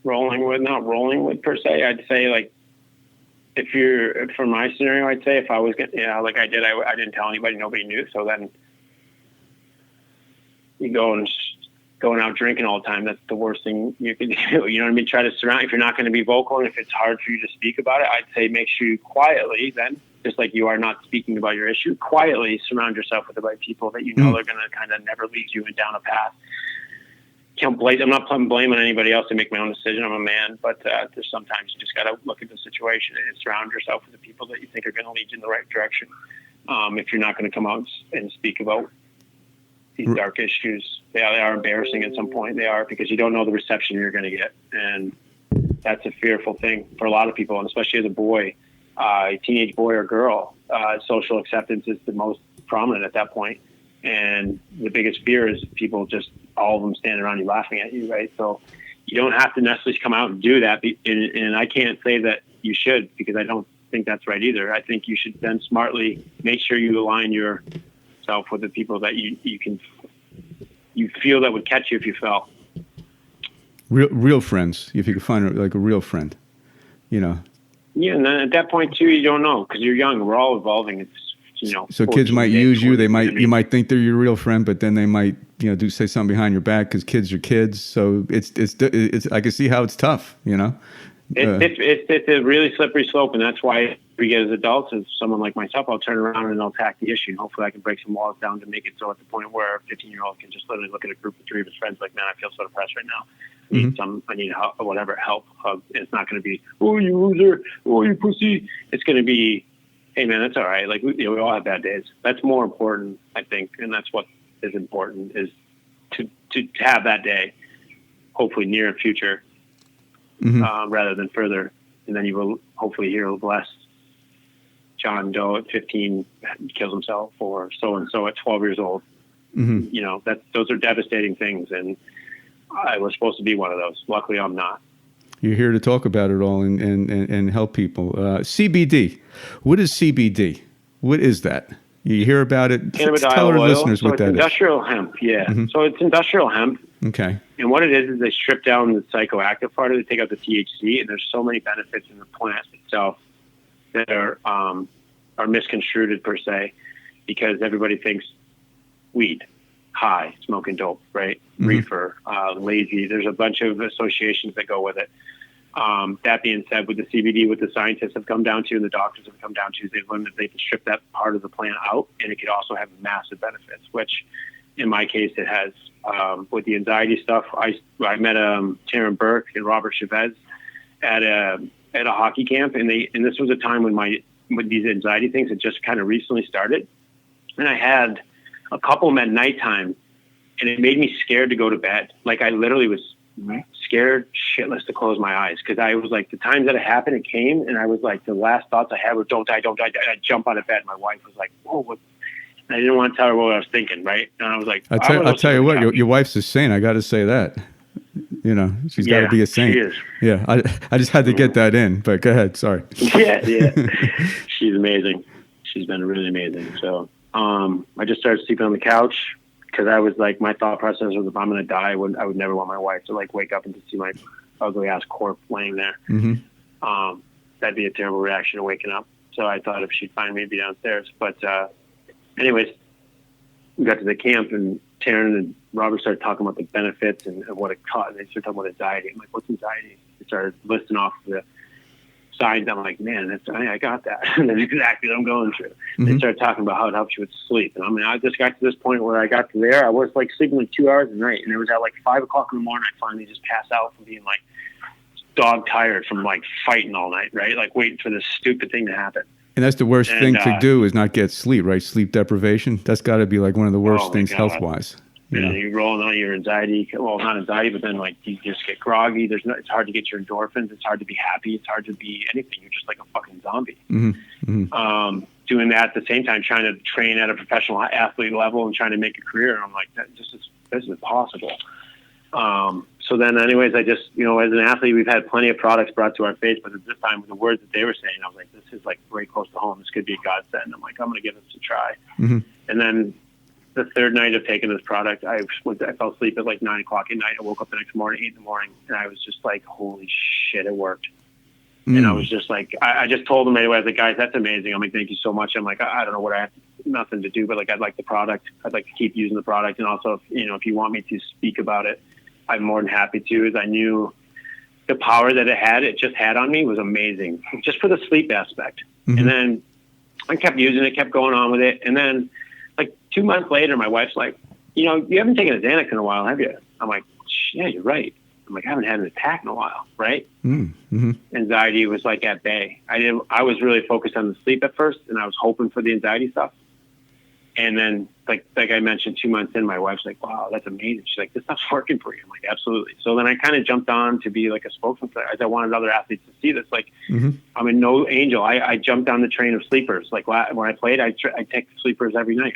not rolling with per se. I'd say, like, for my scenario, I'd say if I was like I did, I didn't tell anybody, nobody knew. So then you going out drinking all the time. That's the worst thing you can do. You know what I mean? Try to surround, if you're not going to be vocal and if it's hard for you to speak about it, I'd say make sure you quietly then, just like you are not speaking about your issue, quietly surround yourself with the right people that you know are going to kind of never lead you down a path. I'm not blaming anybody else to make my own decision. I'm a man, but there's sometimes you just got to look at the situation and surround yourself with the people that you think are going to lead you in the right direction. If you're not going to come out and speak about these dark issues, they are embarrassing at some point. They are, because you don't know the reception you're going to get, and that's a fearful thing for a lot of people, and especially as a boy, a teenage boy or girl. Social acceptance is the most prominent at that point. And the biggest fear is people just, all of them standing around you laughing at you, right? So you don't have to necessarily come out and do that. And I can't say that you should, because I don't think that's right either. I think you should then smartly make sure you align yourself with the people that you feel that would catch you if you fell. Real friends, if you could find like a real friend, Yeah, and then at that point too, you don't know, because you're young. We're all evolving. It's so kids might use you. You might think they're your real friend, but then they might say something behind your back, because kids are kids. So it's I can see how it's tough. It's a really slippery slope, and that's why we get as adults, as someone like myself, I'll turn around and I'll attack the issue, and hopefully I can break some walls down to make it so at the point where a 15-year-old can just literally look at a group of three of his friends like, man, I feel so depressed right now. I need help, or whatever, help. It's not going to be, oh, you loser, oh, you pussy. It's going to be, hey, man, that's all right. Like, we all have bad days. That's more important, I think, and that's what is important, is to have that day, hopefully near future, rather than further. And then you will hopefully hear less John Doe at 15 kills himself, or so-and-so at 12 years old. Those are devastating things, and I was supposed to be one of those. Luckily, I'm not. You're here to talk about it all and help people. CBD. What is CBD? What is that? You hear about it? Cannabidiol Tell our oil. listeners what it's that industrial hemp, yeah. So it's industrial hemp. Okay. And what it is they strip down the psychoactive part of it, they take out the THC, and there's so many benefits in the plant itself that are misconstrued per se, because everybody thinks weed, high, smoking dope, right? Reefer, lazy. There's a bunch of associations that go with it. That being said, with the CBD, what the scientists have come down to and the doctors have come down to is they've learned that they can strip that part of the plant out, and it could also have massive benefits, which in my case it has. With the anxiety stuff, I met Taryn Burke and Robert Chavez at a hockey camp, and this was a time when these anxiety things had just kind of recently started, and I had a couple of them at nighttime, and it made me scared to go to bed. Like, I literally was scared shitless to close my eyes, because I was like, the times that it happened, it came, and I was like, the last thoughts I had were, don't die, don't die. And I'd jump out of bed. My wife was like, whoa, what? And I didn't want to tell her what I was thinking, right? And I was like, I'll tell you what, your wife's a saint. I got to say that. She's got to be a saint. She is. Yeah, I just had to get that in, but go ahead. Sorry. Yeah. She's amazing. She's been really amazing. So I just started sleeping on the couch, because I was like, my thought process was, if I'm going to die, I would never want my wife to like wake up and to see my ugly ass corpse laying there. That'd be a terrible reaction to waking up. So I thought if she'd find me, it'd be downstairs. But anyways, we got to the camp, and Taryn and Robert started talking about the benefits and what it caused. They started talking about anxiety. I'm like, what's anxiety? They started listing off the signs. I'm like, man, I got that. That's exactly what I'm going through. They started talking about how it helps you with sleep. And I just got to this point where I got to there. I was like sleeping like 2 hours a night, and it was at like 5 o'clock in the morning. I finally just passed out from being like dog tired from like fighting all night, right? Like waiting for this stupid thing to happen. And that's the worst thing to do, is not get sleep, right? Sleep deprivation. That's got to be like one of the worst things health-wise. you know. You're rolling on your anxiety. Well, not anxiety, but then like you just get groggy. It's hard to get your endorphins. It's hard to be happy. It's hard to be anything. You're just like a fucking zombie. Doing that at the same time, trying to train at a professional athlete level and trying to make a career. And I'm like, this is impossible. So then anyways, I just, as an athlete, we've had plenty of products brought to our face, but at this time with the words that they were saying, I was like, this is like very close to home. This could be a godsend. I'm like, I'm going to give this a try. And then the third night of taking this product, I fell asleep at like 9 o'clock at night. I woke up the next morning, 8 in the morning, and I was just like, holy shit, it worked. And I was just like, I just told them anyway, I was like, guys, that's amazing. I'm like, thank you so much. I'm like, I don't know what I have, nothing to do, but like, I'd like the product. I'd like to keep using the product. And also, if you want me to speak about it, I'm more than happy to, as I knew the power that it just had on me was amazing, just for the sleep aspect. And then I kept using it, kept going on with it. And then like 2 months later, my wife's like, you haven't taken a Xanax in a while, have you? I'm like, yeah, you're right. I'm like, I haven't had an attack in a while, right? Anxiety was like at bay. I was really focused on the sleep at first, and I was hoping for the anxiety stuff. And then, like I mentioned, 2 months in, my wife's like, wow, that's amazing. She's like, this stuff's working for you. I'm like, absolutely. So then I kind of jumped on to be like a spokesman for it, as I wanted other athletes to see this. Like, I'm a no angel. I jumped on the train of sleepers. Like when I played, I take sleepers every night.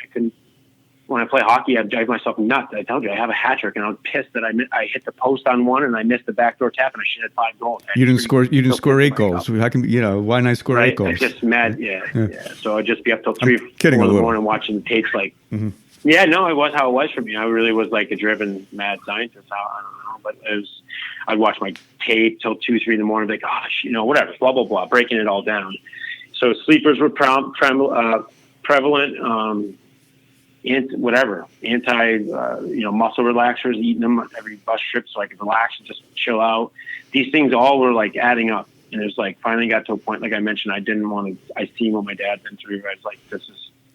When I play hockey, I drive myself nuts. I told you, I have a hat trick, and I was pissed that I hit the post on one, and I missed the backdoor tap, and I should have 5 goals. You didn't score 8 goals. How can why not score 8 goals? I just mad, yeah. So I'd just be up till 3 4 in the morning watching the tapes. Like, yeah, no, it was how it was for me. I really was like a driven mad scientist. I don't know, but I'd watch my tape till 2 3 in the morning, like, gosh, whatever, blah blah blah, breaking it all down. So sleepers were prevalent. Muscle relaxers, eating them on every bus trip so I could relax and just chill out. These things all were like adding up. And it was like, finally got to a point, like I mentioned, I seen what my dad been through. I was like,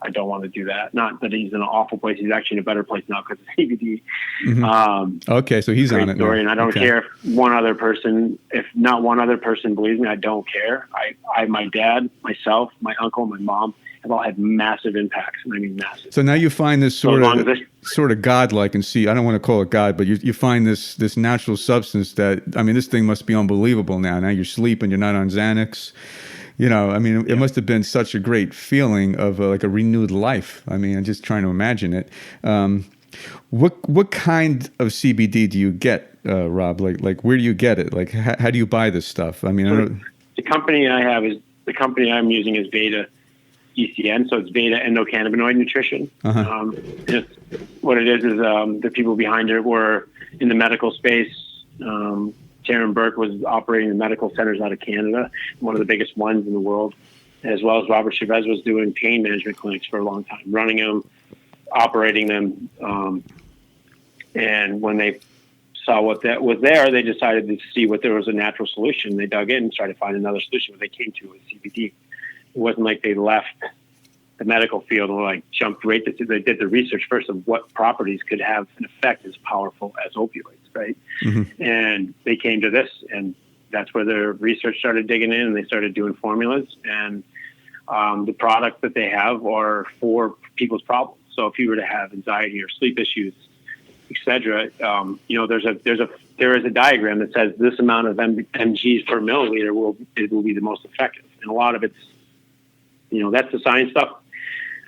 I don't want to do that. Not that he's in an awful place. He's actually in a better place now because of CBD. Okay. So he's on it now. And I don't care if not one other person believes me, I don't care. My dad, myself, my uncle, my mom, have all had massive impacts, and I mean massive. So now you find this sort of godlike, and I don't want to call it God, but you find this natural substance that, this thing must be unbelievable now. Now you're sleeping, you're not on Xanax. It must have been such a great feeling of like a renewed life. I'm just trying to imagine it. What kind of CBD do you get, Rob? Like where do you get it? Like how do you buy this stuff? The company the company I'm using is Beta ECN, so it's beta endocannabinoid nutrition. What it is the people behind it were in the medical space. Taryn Burke was operating the medical centers out of Canada, one of the biggest ones in the world, as well as Robert Chavez was doing pain management clinics for a long time, running them, operating them. And when they saw what that was there, they decided to see what there was a natural solution. They dug in and tried to find another solution. What they came to was CBD. It wasn't like they left the medical field and like jumped right to. They did the research first of what properties could have an effect as powerful as opioids, right? And they came to this, and that's where their research started digging in, and they started doing formulas. And the products that they have are for people's problems. So if you were to have anxiety or sleep issues, etc., there is a diagram that says this amount of mgs per milliliter will be the most effective, and a lot of it's. That's the science stuff.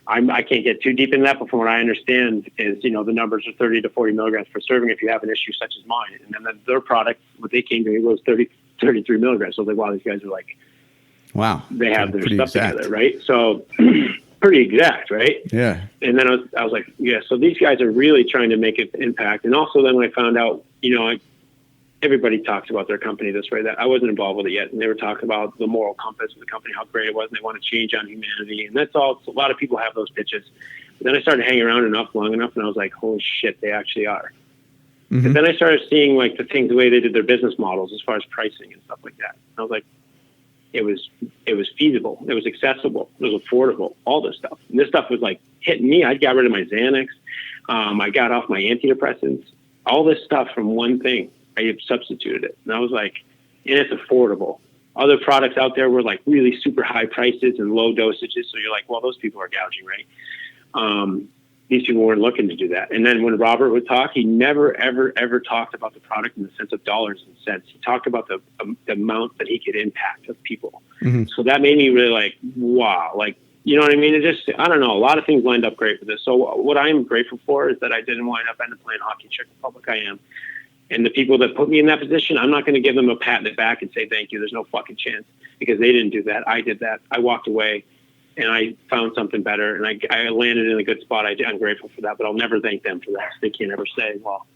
I can't get too deep into that, but from what I understand is, the numbers are 30 to 40 milligrams per serving if you have an issue such as mine. And then their product, what they came to me was 33 milligrams. So I was like, wow, these guys are like, wow, they have their stuff together, right? So pretty exact, right? Yeah. And then I was like, yeah, so these guys are really trying to make an impact. And also then when I found out, everybody talks about their company this way, that I wasn't involved with it yet. And they were talking about the moral compass of the company, how great it was, and they want to change on humanity. And that's all. A lot of people have those pitches. But then I started hanging around long enough, and I was like, holy shit, they actually are. And then I started seeing like the way they did their business models as far as pricing and stuff like that. And I was like, it was feasible. It was accessible. It was affordable, all this stuff. And this stuff was like hitting me. I got rid of my Xanax. I got off my antidepressants, all this stuff from one thing. I substituted it. And I was like, and it's affordable. Other products out there were like really super high prices and low dosages. So you're like, well, those people are gouging, right? these people weren't looking to do that. And then when Robert would talk, he never, ever, ever talked about the product in the sense of dollars and cents. He talked about the amount that he could impact of people. Mm-hmm. So that made me really like, wow, like, you know what I mean? It just, I don't know, a lot of things lined up great for this. So what I'm grateful for is that I didn't wind up ending up playing hockey in Czech Republic. I am. And the people that put me in that position, I'm not going to give them a pat in the back and say, thank you. There's no fucking chance, because they didn't do that. I did that. I walked away and I found something better, and I landed in a good spot. I'm grateful for that, but I'll never thank them for that. They can't ever say, well,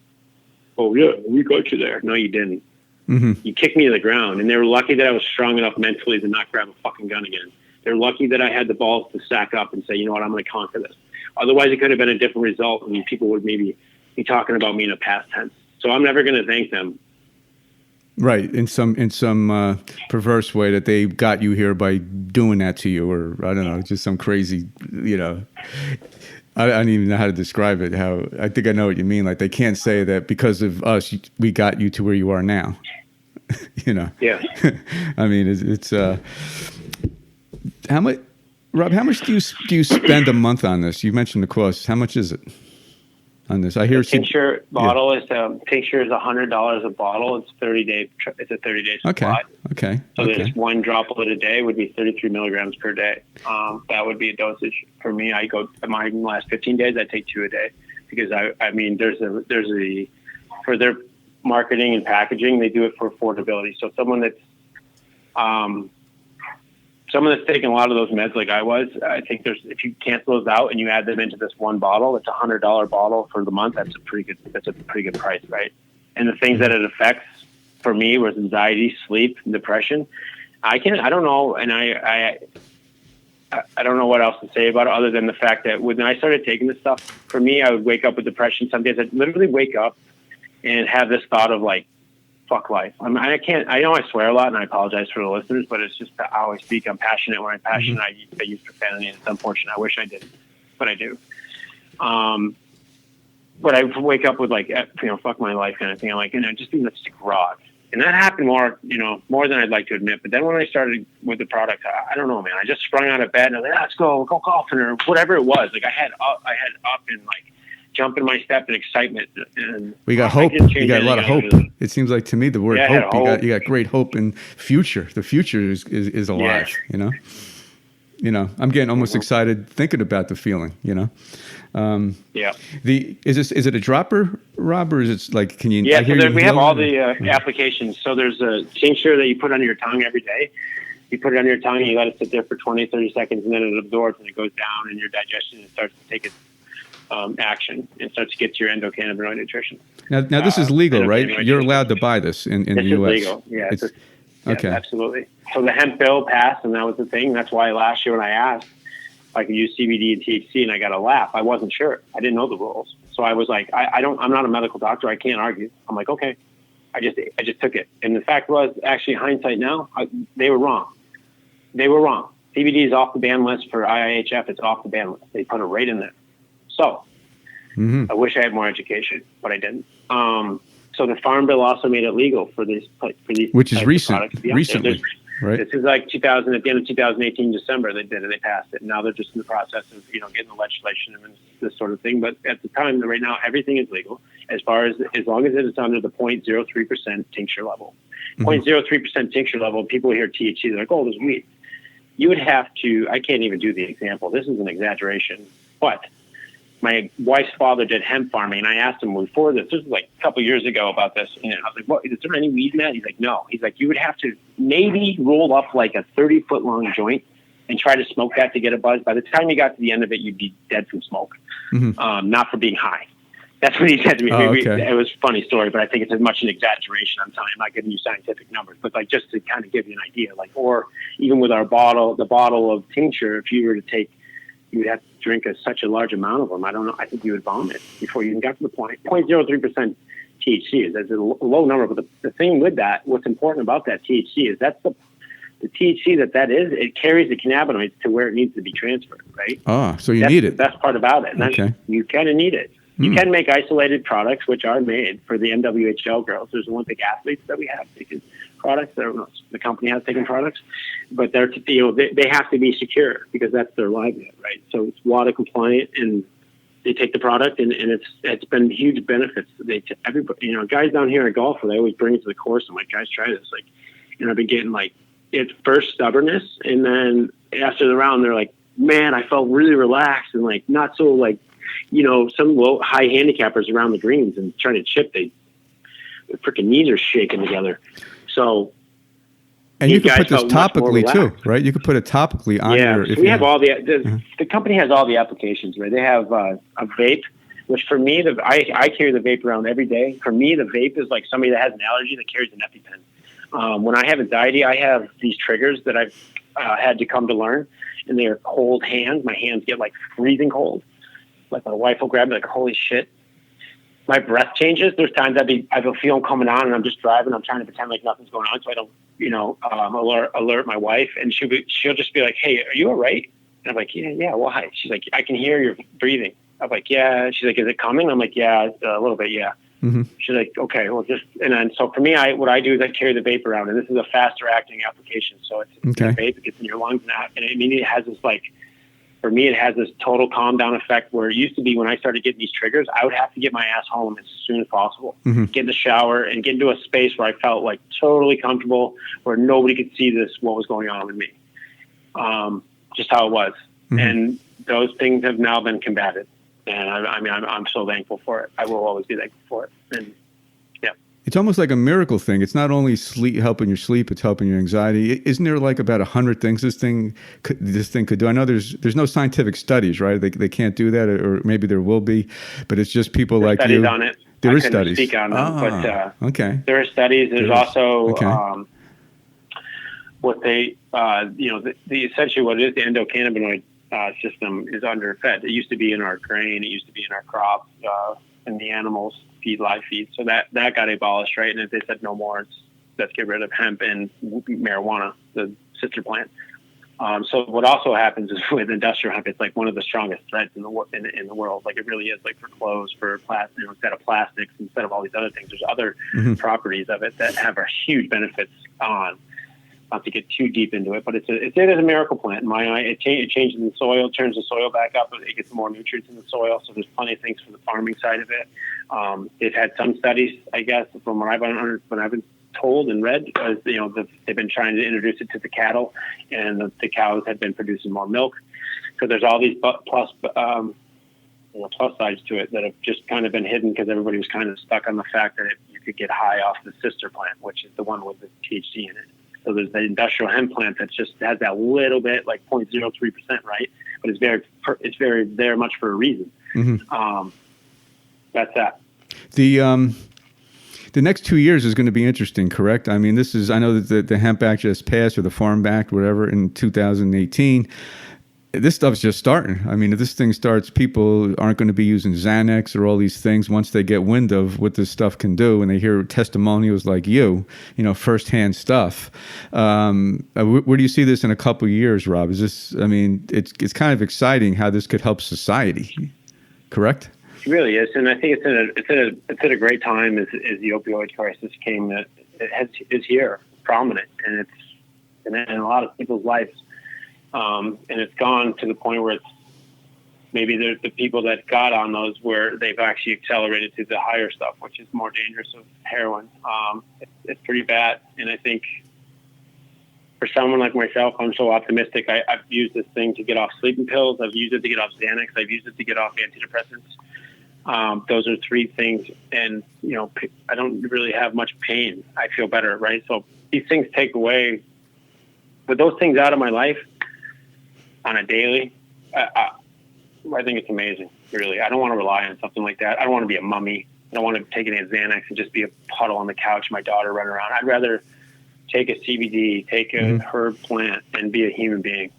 oh yeah, we got you there. No, you didn't. Mm-hmm. You kicked me to the ground, and they were lucky that I was strong enough mentally to not grab a fucking gun again. They're lucky that I had the balls to sack up and say, you know what, I'm going to conquer this. Otherwise, it could have been a different result, and people would maybe be talking about me in a past tense. So I'm never going to thank them. Right, in some perverse way that they got you here by doing that to you, or I don't know, just some crazy, you know. I don't even know how to describe it. How I think I know what you mean. Like they can't say that because of us, we got you to where you are now. You know. Yeah. I mean, it's how much, Rob? How much do you spend a month on this? You mentioned the cost. How much is it on this? I hear tincture bottle is tincture is $100 a bottle. It's 30-day. It's a 30-day supply. Okay. So there's one droplet a day would be 33 milligrams per day. That would be a dosage for me. I go my last 15 days. I take 2 a day because I mean there's a for their marketing and packaging, they do it for affordability. So someone that's taking a lot of those meds like I was, I think if you cancel those out and you add them into this one bottle, it's $100 bottle for the month. That's a pretty good price, right? And the things that it affects for me was anxiety, sleep, and depression. I don't know. And I don't know what else to say about it other than the fact that when I started taking this stuff, for me, I would wake up with depression. Some days I'd literally wake up and have this thought of like, fuck life. I know I swear a lot and I apologize for the listeners, but it's just how I speak. I'm passionate. When I'm passionate, I use profanity, and it's unfortunate. I wish I didn't, but I do. But I wake up with like, fuck my life kind of thing. I'm like, just being such a grog. And that happened more than I'd like to admit. But then when I started with the product, I don't know, man, I just sprung out of bed and I was like, let's go golfing or whatever it was. Like I had up and like, jump in my step and excitement. And we got hope. You got a lot of hope. It seems like to me the word hope. You got great hope in future. The future is alive. Yeah. You know. I'm getting almost excited thinking about the feeling. Yeah. Is it a dropper, Rob, or is it like can you? Yeah. So we have all the applications. So there's a tincture that you put under your tongue every day. You put it under your tongue and you let it sit there for 20, 30 seconds, and then it absorbs and it goes down in your digestion and starts to take its action and starts to get to your endocannabinoid nutrition. Now this is legal, right? You're allowed to buy this in the U.S. This is legal. Yeah. Okay. Absolutely. So the hemp bill passed, and that was the thing. That's why last year when I asked if I could use CBD and THC, and I got a laugh, I wasn't sure. I didn't know the rules. So I was like, I'm not a medical doctor. I can't argue. I'm like, okay. I just took it. And the fact was, actually, hindsight now, they were wrong. CBD is off the ban list for IIHF. It's off the ban list. They put it right in there. So I wish I had more education, but I didn't. So the Farm Bill also made it legal for these which is recently, right? This is like at the end of 2018, December, they did it. They passed it. Now they're just in the process of getting the legislation and this sort of thing. But at the time, right now, everything is legal as long as it is under the 0.03% tincture level. 0.03% tincture level. People hear THC, they're like, oh, there's weed. You would have to. I can't even do the example. This is an exaggeration, but my wife's father did hemp farming, and I asked him before this was like a couple years ago about this, and I was like, "What? Is there any weed in that?" He's like, "No." He's like, "You would have to maybe roll up like a 30-foot long joint and try to smoke that to get a buzz. By the time you got to the end of it, you'd be dead from smoke, not for being high." That's what he said to me. Oh, okay. It was a funny story, but I think it's as much an exaggeration. I'm not giving you scientific numbers, but like just to kind of give you an idea, like, or even with our the bottle of tincture, if you were to take, you would have to drink such a large amount of them. I don't know. I think you would vomit before you even got to the point. 0.03% THC is a low number, but the thing with that, what's important about that THC is that's the THC that is, it carries the cannabinoids to where it needs to be transferred, right? Oh, so you need it. That's the best part about it. Okay. You kind of need it. You can make isolated products, which are made for the NWHL girls. There's Olympic athletes that we have taken products. The company has taken products, but they have to be secure because that's their livelihood, right? So it's WADA compliant, and they take the product, and it's been huge benefits. Everybody, guys down here at golfer, they always bring it to the course. I'm like, guys, try this. Like, and I've been getting like, it's first stubbornness, and then after the round, they're like, man, I felt really relaxed and like not so like, some low high handicappers around the greens and trying to chip, their freaking knees are shaking together. So. And you can put this topically too, right? You could put it topically on your. Yeah, we have all the company has all the applications, right? They have a vape, which for me, I carry the vape around every day. For me, the vape is like somebody that has an allergy that carries an EpiPen. When I have anxiety, I have these triggers that I've had to come to learn, and they're cold hands. My hands get like freezing cold. Like my wife will grab me like, holy shit. My breath changes. There's times I feel them coming on, and I'm just driving. I'm trying to pretend like nothing's going on, so I don't, alert my wife, and she'll just be like, "Hey, are you all right?" And I'm like, "Yeah. Why?" She's like, "I can hear your breathing." I'm like, "Yeah." She's like, "Is it coming?" I'm like, "Yeah, a little bit, yeah." Mm-hmm. She's like, "Okay, well, just." And then so for me, what I do is I carry the vape around, and this is a faster acting application, so it's okay. The vape, it gets in your lungs now, and it has this like. For me, it has this total calm down effect where it used to be when I started getting these triggers, I would have to get my ass home as soon as possible, get in the shower and get into a space where I felt like totally comfortable, where nobody could see what was going on with me, just how it was. Mm-hmm. And those things have now been combated. And I'm so thankful for it. I will always be thankful for it. And yeah. It's almost like a miracle thing. It's not only helping your sleep, it's helping your anxiety. Isn't there like about 100 things this thing could do? I know there's no scientific studies, right? They can't do that, or maybe there will be, but it's just people like you. There's studies on it. There is studies. Speak on them, but okay. There are studies. There's also what they, the essentially what it is, the endocannabinoid system is underfed. It used to be in our grain. It used to be in our crops, in the animals. Live feed, so that got abolished, right? And if they said no more, let's get rid of hemp and marijuana, the sister plant. So what also happens is with industrial hemp, it's like one of the strongest threads in the world. Like it really is, like for clothes, for plastic, instead of plastics, instead of all these other things. There's other properties of it that have a huge benefits on. Not to get too deep into it, but it's a miracle plant in my eye. It changes the soil, turns the soil back up, it gets more nutrients in the soil. So there's plenty of things for the farming side of it. They've had some studies, I guess, from what I've been told and read, they've been trying to introduce it to the cattle, and the cows have been producing more milk. So there's all these plus sides to it that have just kind of been hidden because everybody was kind of stuck on the fact that you could get high off the sister plant, which is the one with the THC in it. So there's the industrial hemp plant that just has that little bit, like 0.03%, right? But it's very there much for a reason. Mm-hmm. That's that. The next 2 years is going to be interesting, correct? I mean, I know that the Hemp Act just passed, or the Farm Act, whatever, in 2018. This stuff's just starting. I mean, if this thing starts, people aren't going to be using Xanax or all these things once they get wind of what this stuff can do, and they hear testimonials like firsthand stuff. Where do you see this in a couple of years, Rob? It's kind of exciting how this could help society, correct? It really is, and I think it's at a great time as the opioid crisis came. That is here, prominent, and it's in a lot of people's lives. And it's gone to the point where it's maybe there's the people that got on those where they've actually accelerated to the higher stuff, which is more dangerous of heroin. It's pretty bad. And I think for someone like myself, I'm so optimistic. I've used this thing to get off sleeping pills. I've used it to get off Xanax. I've used it to get off antidepressants. Those are three things. And, I don't really have much pain. I feel better, right? So these things take away, with those things out of my life, on a daily, I think it's amazing, really. I don't want to rely on something like that. I don't want to be a mummy. I don't want to take any Xanax and just be a puddle on the couch, my daughter running around. I'd rather take a CBD, take a herb plant, and be a human being.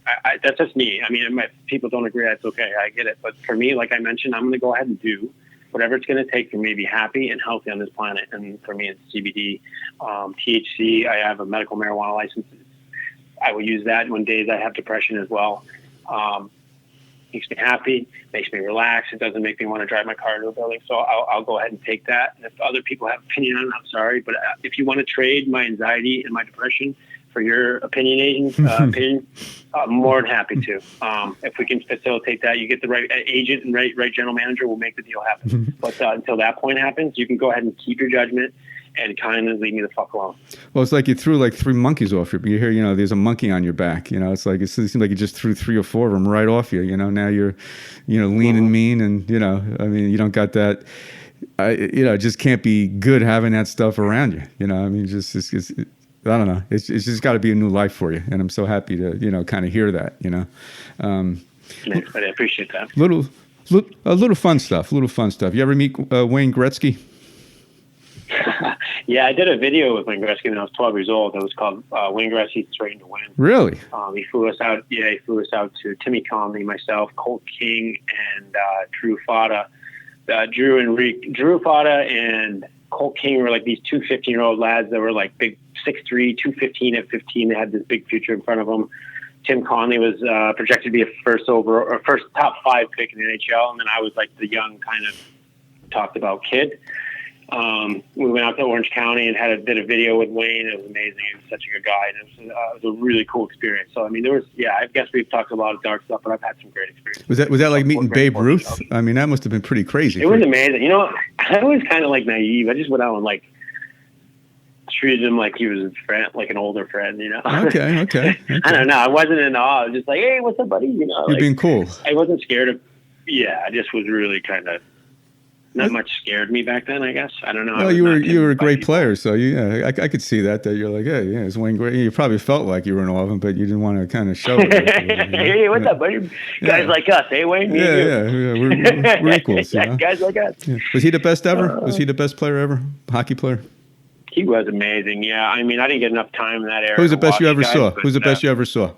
That's just me. I mean, if people don't agree, that's okay. I get it. But for me, like I mentioned, I'm going to go ahead and do whatever it's going to take for me to be happy and healthy on this planet. And for me, it's CBD, THC. I have a medical marijuana license. I will use that when days I have depression as well. Makes me happy, makes me relax. It doesn't make me want to drive my car to a building. So I'll go ahead and take that. And if other people have opinion on it, I'm sorry. But if you want to trade my anxiety and my depression for your opinion, I'm more than happy to. If we can facilitate that, you get the right agent and right general manager, we'll make the deal happen. But until that point happens, you can go ahead and keep your judgment and kind of leave me the fuck alone. Well, it's like you threw like 3 monkeys off you. You hear, there's a monkey on your back. It seems like you just threw 3 or 4 of them right off you. Now you're, lean and mean, and you don't got that. It just can't be good having that stuff around you. It's I don't know. It's just got to be a new life for you, and I'm so happy to kind of hear that. Thanks, buddy. I appreciate that. A little fun stuff. You ever meet Wayne Gretzky? Yeah, I did a video with Wayne Gretzky when I was 12 years old. It was called Wayne Gretzky's Trained to Win. Really? He flew us out. Yeah, he flew us out to Timmy Conley, myself, Colt King, and Drew Fada. Drew Fada and Colt King were like these 2 15-year-old lads that were like big 6'3", 215 at 15. They had this big future in front of them. Tim Conley was projected to be a first top 5 pick in the NHL, and then I was like the young kind of talked about kid. We went out to Orange County and did a video with Wayne. It was amazing. He was such a good guy, and it was a really cool experience. So, I guess we've talked a lot of dark stuff, but I've had some great experiences. Was that like meeting Babe Ruth? That must have been pretty crazy. It was amazing. I was kind of like naive. I just went out and like treated him like he was a friend, like an older friend, Okay. I don't know. I wasn't in awe. I was just like, hey, what's up, buddy? You're being cool. I wasn't scared of, I just was really kind of, not much scared me back then, I guess. I don't know. Well, you were a great player, so I could see that you're like, hey, it's Wayne Gretzky. You probably felt like you were in awe of him, but you didn't want to kind of show it. Hey, what's up, buddy? Guys like us, hey, Wayne? We're equals. Guys like us. Yeah. Was he the best ever? Was he the best player ever? Hockey player? He was amazing. Yeah, I didn't get enough time in that era. Who's the best you ever saw? Who's the best you ever saw?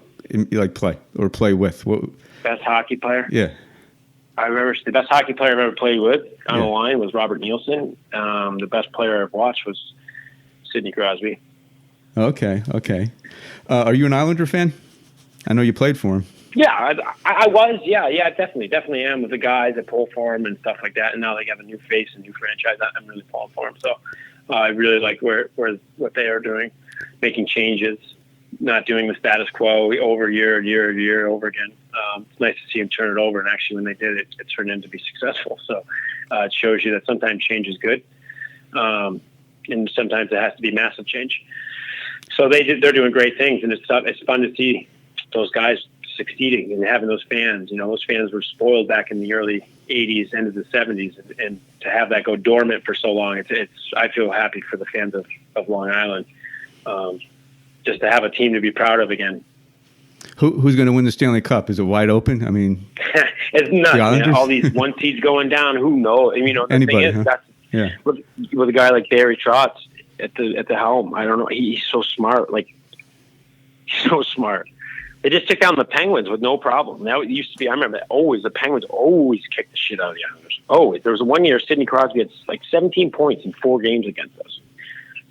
Play with? Best hockey player? Yeah. The best hockey player I've ever played with on the line was Robert Nielsen. The best player I've watched was Sidney Crosby. Okay. Are you an Islander fan? I know you played for him. Yeah, I was. Yeah, definitely am with the guys that pull for him and stuff like that. And now they have a new face, a new franchise. I'm really pulling for him. So I really like what they are doing, making changes, not doing the status quo over year over again. It's nice to see him turn it over, and actually when they did it, it turned into be successful. So it shows you that sometimes change is good, and sometimes it has to be massive change. So they're doing great things, and it's fun to see those guys succeeding and having those fans. Those fans were spoiled back in the early 80s, end of the 70s, and to have that go dormant for so long, I feel happy for the fans of Long Island. Just to have a team to be proud of again. Who's going to win the Stanley Cup? Is it wide open? It's nuts. All these one seeds going down. Who knows? The Anybody, thing is, with a guy like Barry Trotz at the helm. I don't know. He's so smart. So smart. They just took down the Penguins with no problem. That used to be. I remember the Penguins always kicked the shit out of the Islanders. Always. There was one year Sidney Crosby had like 17 points in 4 games against us.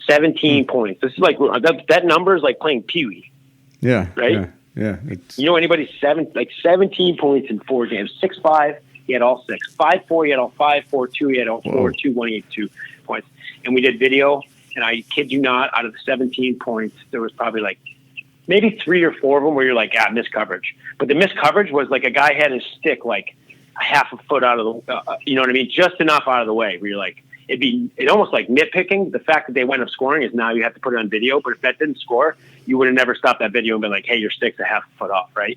17 points. This is like that number is like playing Pee-wee. Yeah. Right. Yeah. Anybody 17 points in 4 games. 6'5", he had all 6. 5'4", he had all 5. 4'2", he had all 4. 2'1", he had 2 points. And we did video, and I kid you not, out of the 17 points, there was probably like maybe 3 or 4 of them where you're like, missed coverage. But the missed coverage was like a guy had his stick like a half a foot out of the, just enough out of the way where you're like, it almost like nitpicking. The fact that they went up scoring is now you have to put it on video. But if that didn't score, you would have never stopped that video and been like, hey, your stick's a half a foot off, right?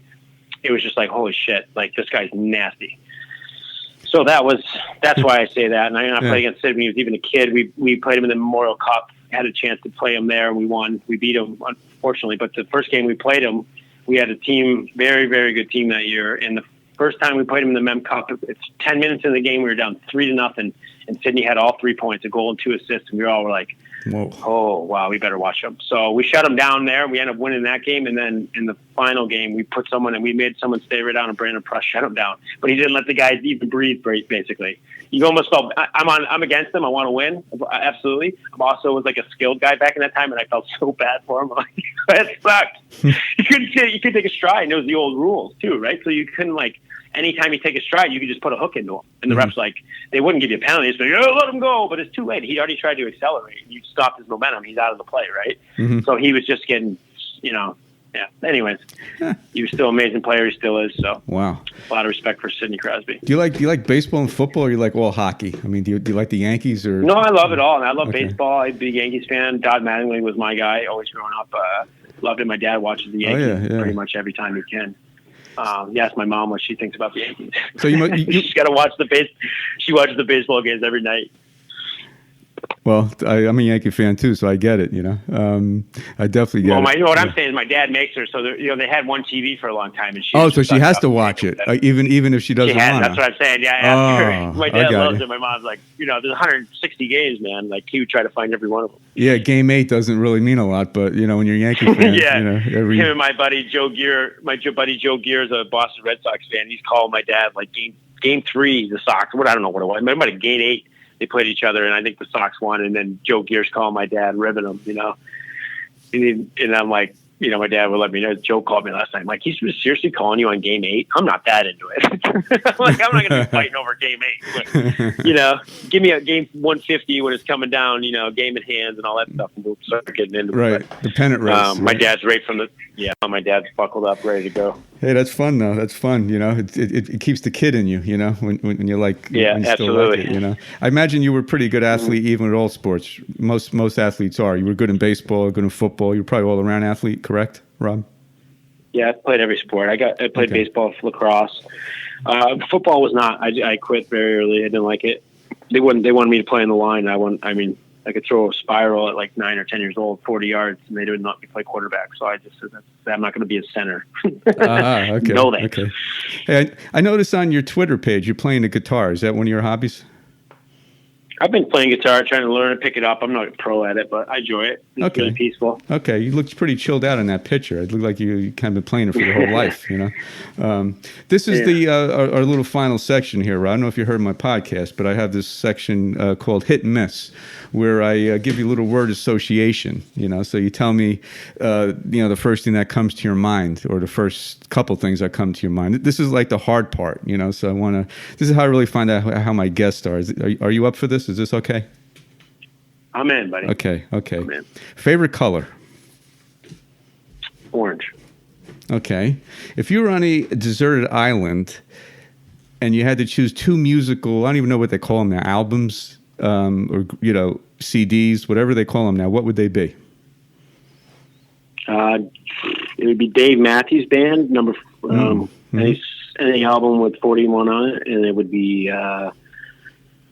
It was just like, holy shit, like this guy's nasty. So that's why I say that. And I played against Sid when he was even a kid. We played him in the Memorial Cup, had a chance to play him there, and we won. We beat him, unfortunately. But the first game we played him, we had a team, very, very good team that year. And the first time we played him in the Mem Cup, it's 10 minutes in the game, we were down 3-0. And Sidney had all 3 points, a goal and 2 assists, and we all were like, whoa. Oh, wow, we better watch him. So we shut him down there, and we ended up winning that game. And then in the final game, we put someone, and we made someone stay right down, and Brandon Prush shut him down. But he didn't let the guys even breathe, basically. You almost felt, I'm against him, I want to win, absolutely. I'm also was like a skilled guy back in that time, and I felt so bad for him. That sucked. You couldn't take a stride, and it was the old rules, too, right? So you couldn't, anytime you take a stride, you could just put a hook into him. And the refs, they wouldn't give you a penalty. It's like, let him go. But it's too late. He already tried to accelerate. You stopped his momentum. He's out of the play, right? Mm-hmm. So he was just getting Yeah. Anyways, he was still an amazing player. He still is. So Wow. A lot of respect for Sidney Crosby. Do you like baseball and football, or you like all hockey? I mean, do you like the Yankees or? No, I love it all. And I love baseball. I'm a big Yankees fan. Todd Mattingly was my guy always growing up. Loved it. My dad watches the Yankees pretty much every time he can. Ask my mom what she thinks about the Yankees. So she's got to watch She watches the baseball games every night. Well, I'm a Yankee fan too, so I get it. I definitely get it. What I'm saying is, my dad makes her. So they had one TV for a long time, and so she has to watch it, even if she doesn't want to. That's what I'm saying. Yeah, I asked her. My dad loves it. My mom's like, there's 160 games, man. Like, he would try to find every one of them. Yeah, game 8 doesn't really mean a lot, but when you're a Yankee fan, him and my buddy Joe Gear. Buddy Joe Gear is a Boston Red Sox fan. He's calling my dad like game 3, the Sox. I don't know what it was. It might have game 8. They played each other, and I think the Sox won. And then Joe Gear's calling my dad, ribbing him, And I'm like, my dad would let me know. Joe called me last night. I'm like, he's seriously calling you on game 8? I'm not that into it. I'm not going to be fighting over game 8. But, give me a game 150 when it's coming down, game in hands and all that stuff. And we'll start getting into it. Right, the pennant race. My dad's right from my dad's buckled up, ready to go. Hey, that's fun though. That's fun. It keeps the kid in you. When you like. Yeah, when you absolutely. Still like it, I imagine you were a pretty good athlete, even with all sports. Most athletes are. You were good in baseball, good in football. You're probably all around athlete, correct, Rob? Yeah, I played every sport. I played baseball, lacrosse. Football was not. I quit very early. I didn't like it. They wanted me to play in the line. I could throw a spiral at like 9 or 10 years old, 40 yards, and they would not me play quarterback. So I just said, I'm not going to be a center. Okay. Know that. Okay. Hey, I noticed on your Twitter page you're playing the guitar. Is that one of your hobbies? I've been playing guitar, trying to learn and pick it up. I'm not a pro at it, but I enjoy it. It's really peaceful. Okay, you looked pretty chilled out in that picture. It looked like you kind of been playing it for your whole life, This is our little final section here. I don't know if you heard my podcast, but I have this section called Hit and Miss, where I give you a little word association, So you tell me, the first thing that comes to your mind, or the first couple things that come to your mind. This is like the hard part, So this is how I really find out how my guests are. Are you up for this? Is this okay? I'm in, buddy. Okay. I'm in. Favorite color? Orange. Okay. If you were on a deserted island and you had to choose 2 musical, I don't even know what they call them now, albums, or CDs, whatever they call them now, what would they be? It would be Dave Matthews Band, any album with 41 on it, and it would be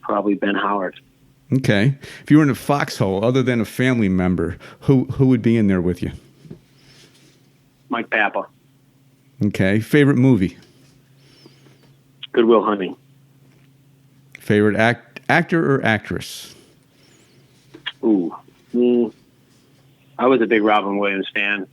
probably Ben Howard. Okay. If you were in a foxhole, other than a family member, who would be in there with you? Mike Papa. Okay. Favorite movie? Good Will Hunting. Favorite actor or actress? Ooh. I was a big Robin Williams fan,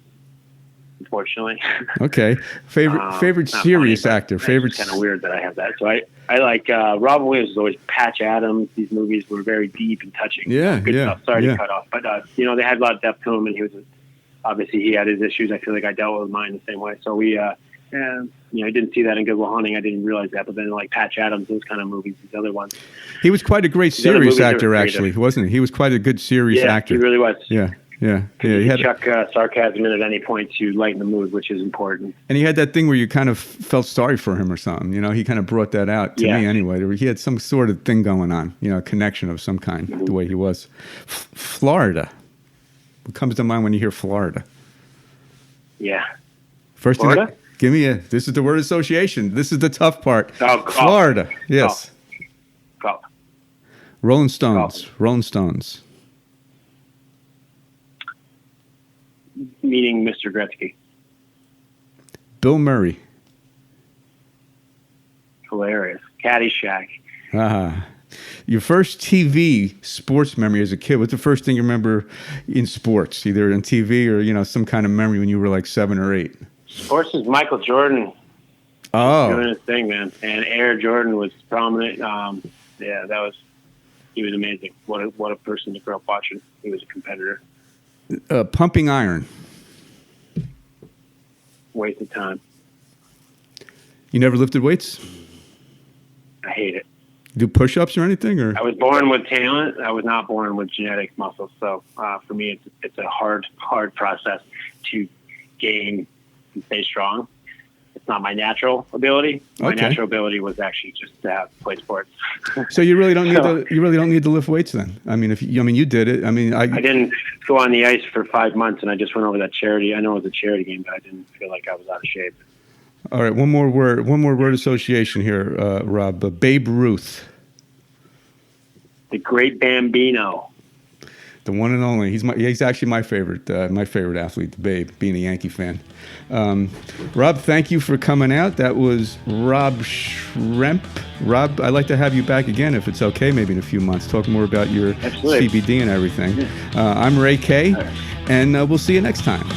unfortunately. Okay. Favorite serious actor? It's kind of weird that I have that. So I like Robin Williams is always Patch Adams. These movies were very deep and touching. Yeah, good stuff. Sorry to cut off, but they had a lot of depth to him, and he had his issues. I feel like I dealt with mine the same way. So I didn't see that in Good Will Hunting. I didn't realize that, but then like Patch Adams, those kind of movies, these other ones. He was quite a great serious actor, actually, wasn't he? He was quite a good serious actor. He really was. Yeah. He had chuck sarcasm in at any point to lighten the mood, which is important. And he had that thing where you kind of felt sorry for him or something. He kind of brought that out to me anyway. He had some sort of thing going on, a connection of some kind, the way he was. Florida. What comes to mind when you hear Florida? Yeah. First Florida? Give me this is the word association. This is the tough part. Florida. Yes. Golf. Rolling Stones. Golf. Rolling Stones. Meeting Mr. Gretzky. Bill Murray. Hilarious. Caddyshack. Your first TV sports memory as a kid. What's the first thing you remember in sports, either on TV or some kind of memory when you were like 7 or 8? Sports is Michael Jordan. Doing his thing, man. And Air Jordan was prominent. He was amazing. What a person to grow up watching. He was a competitor. Pumping iron. Waste of time. You never lifted weights? I hate it. Do push-ups or anything? Or I was born with talent. I was not born with genetic muscles. So for me, it's a hard process to gain and stay strong. It's not my natural ability. My Okay. natural ability was actually just to play sports. So you really don't need to lift weights then. I mean, you did it. I mean, I didn't go on the ice for 5 months, and I just went over that charity. I know it was a charity game, but I didn't feel like I was out of shape. All right, one more word association here, Rob. Babe Ruth, The great Bambino. the one and only. He's actually my favorite athlete, the Babe, being a Yankee fan. Rob, thank you for coming out. That was Rob Schremp. Rob, I'd like to have you back again if it's okay, maybe in a few months. Talk more about your Absolutely. CBD and everything. I'm Ray Kay, and we'll see you next time.